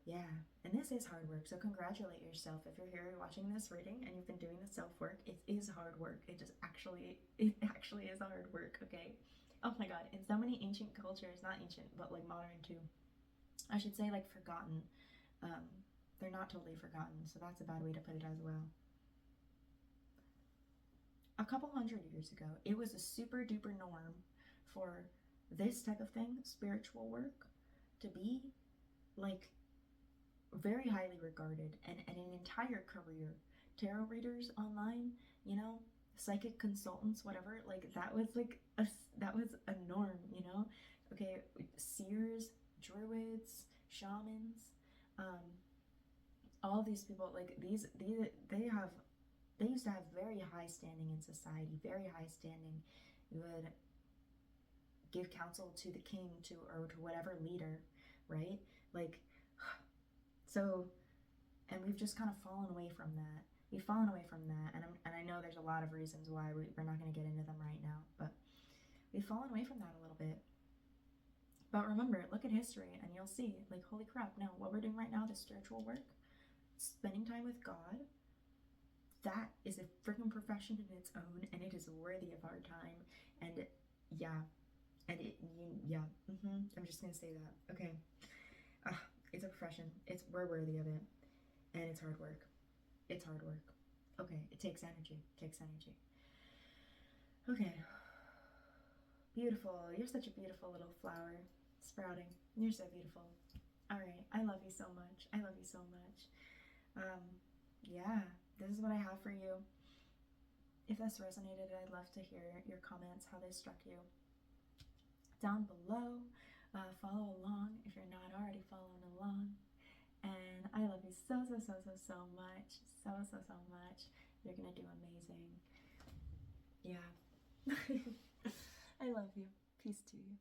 Yeah, and this is hard work, so congratulate yourself. If you're here watching this reading and you've been doing the self-work, it is hard work. It actually is hard work, okay? Oh my god, in so many ancient cultures, not ancient, but like modern too, I should say like forgotten, they're not totally forgotten, so that's a bad way to put it as well. A couple hundred years ago, it was a super duper norm for this type of thing, spiritual work, to be like very highly regarded and an entire career. Tarot readers online, you know, psychic consultants, whatever, like that was like that was a norm, you know. Okay, seers, druids, shamans, all these people, like these they used to have very high standing in society, very high standing. You would give counsel to the king, or to whatever leader, right? Like, so, and we've just kind of fallen away from that. We've fallen away from that, and I know there's a lot of reasons why we're not going to get into them right now, but we've fallen away from that a little bit. But remember, look at history, and you'll see, like, holy crap, no, what we're doing right now, this spiritual work, spending time with God, that is a freaking profession in its own, and it is worthy of our time. And yeah, and I'm just gonna say that. Okay, it's a profession. We're worthy of it, and it's hard work. It's hard work. Okay, it takes energy. Okay, beautiful. You're such a beautiful little flower sprouting. You're so beautiful. All right, I love you so much. Yeah, this is what I have for you. If this resonated, I'd love to hear your comments, how they struck you down below. Follow along if you're not already following along. And I love you so much. So much. You're gonna do amazing. Yeah. I love you. Peace to you.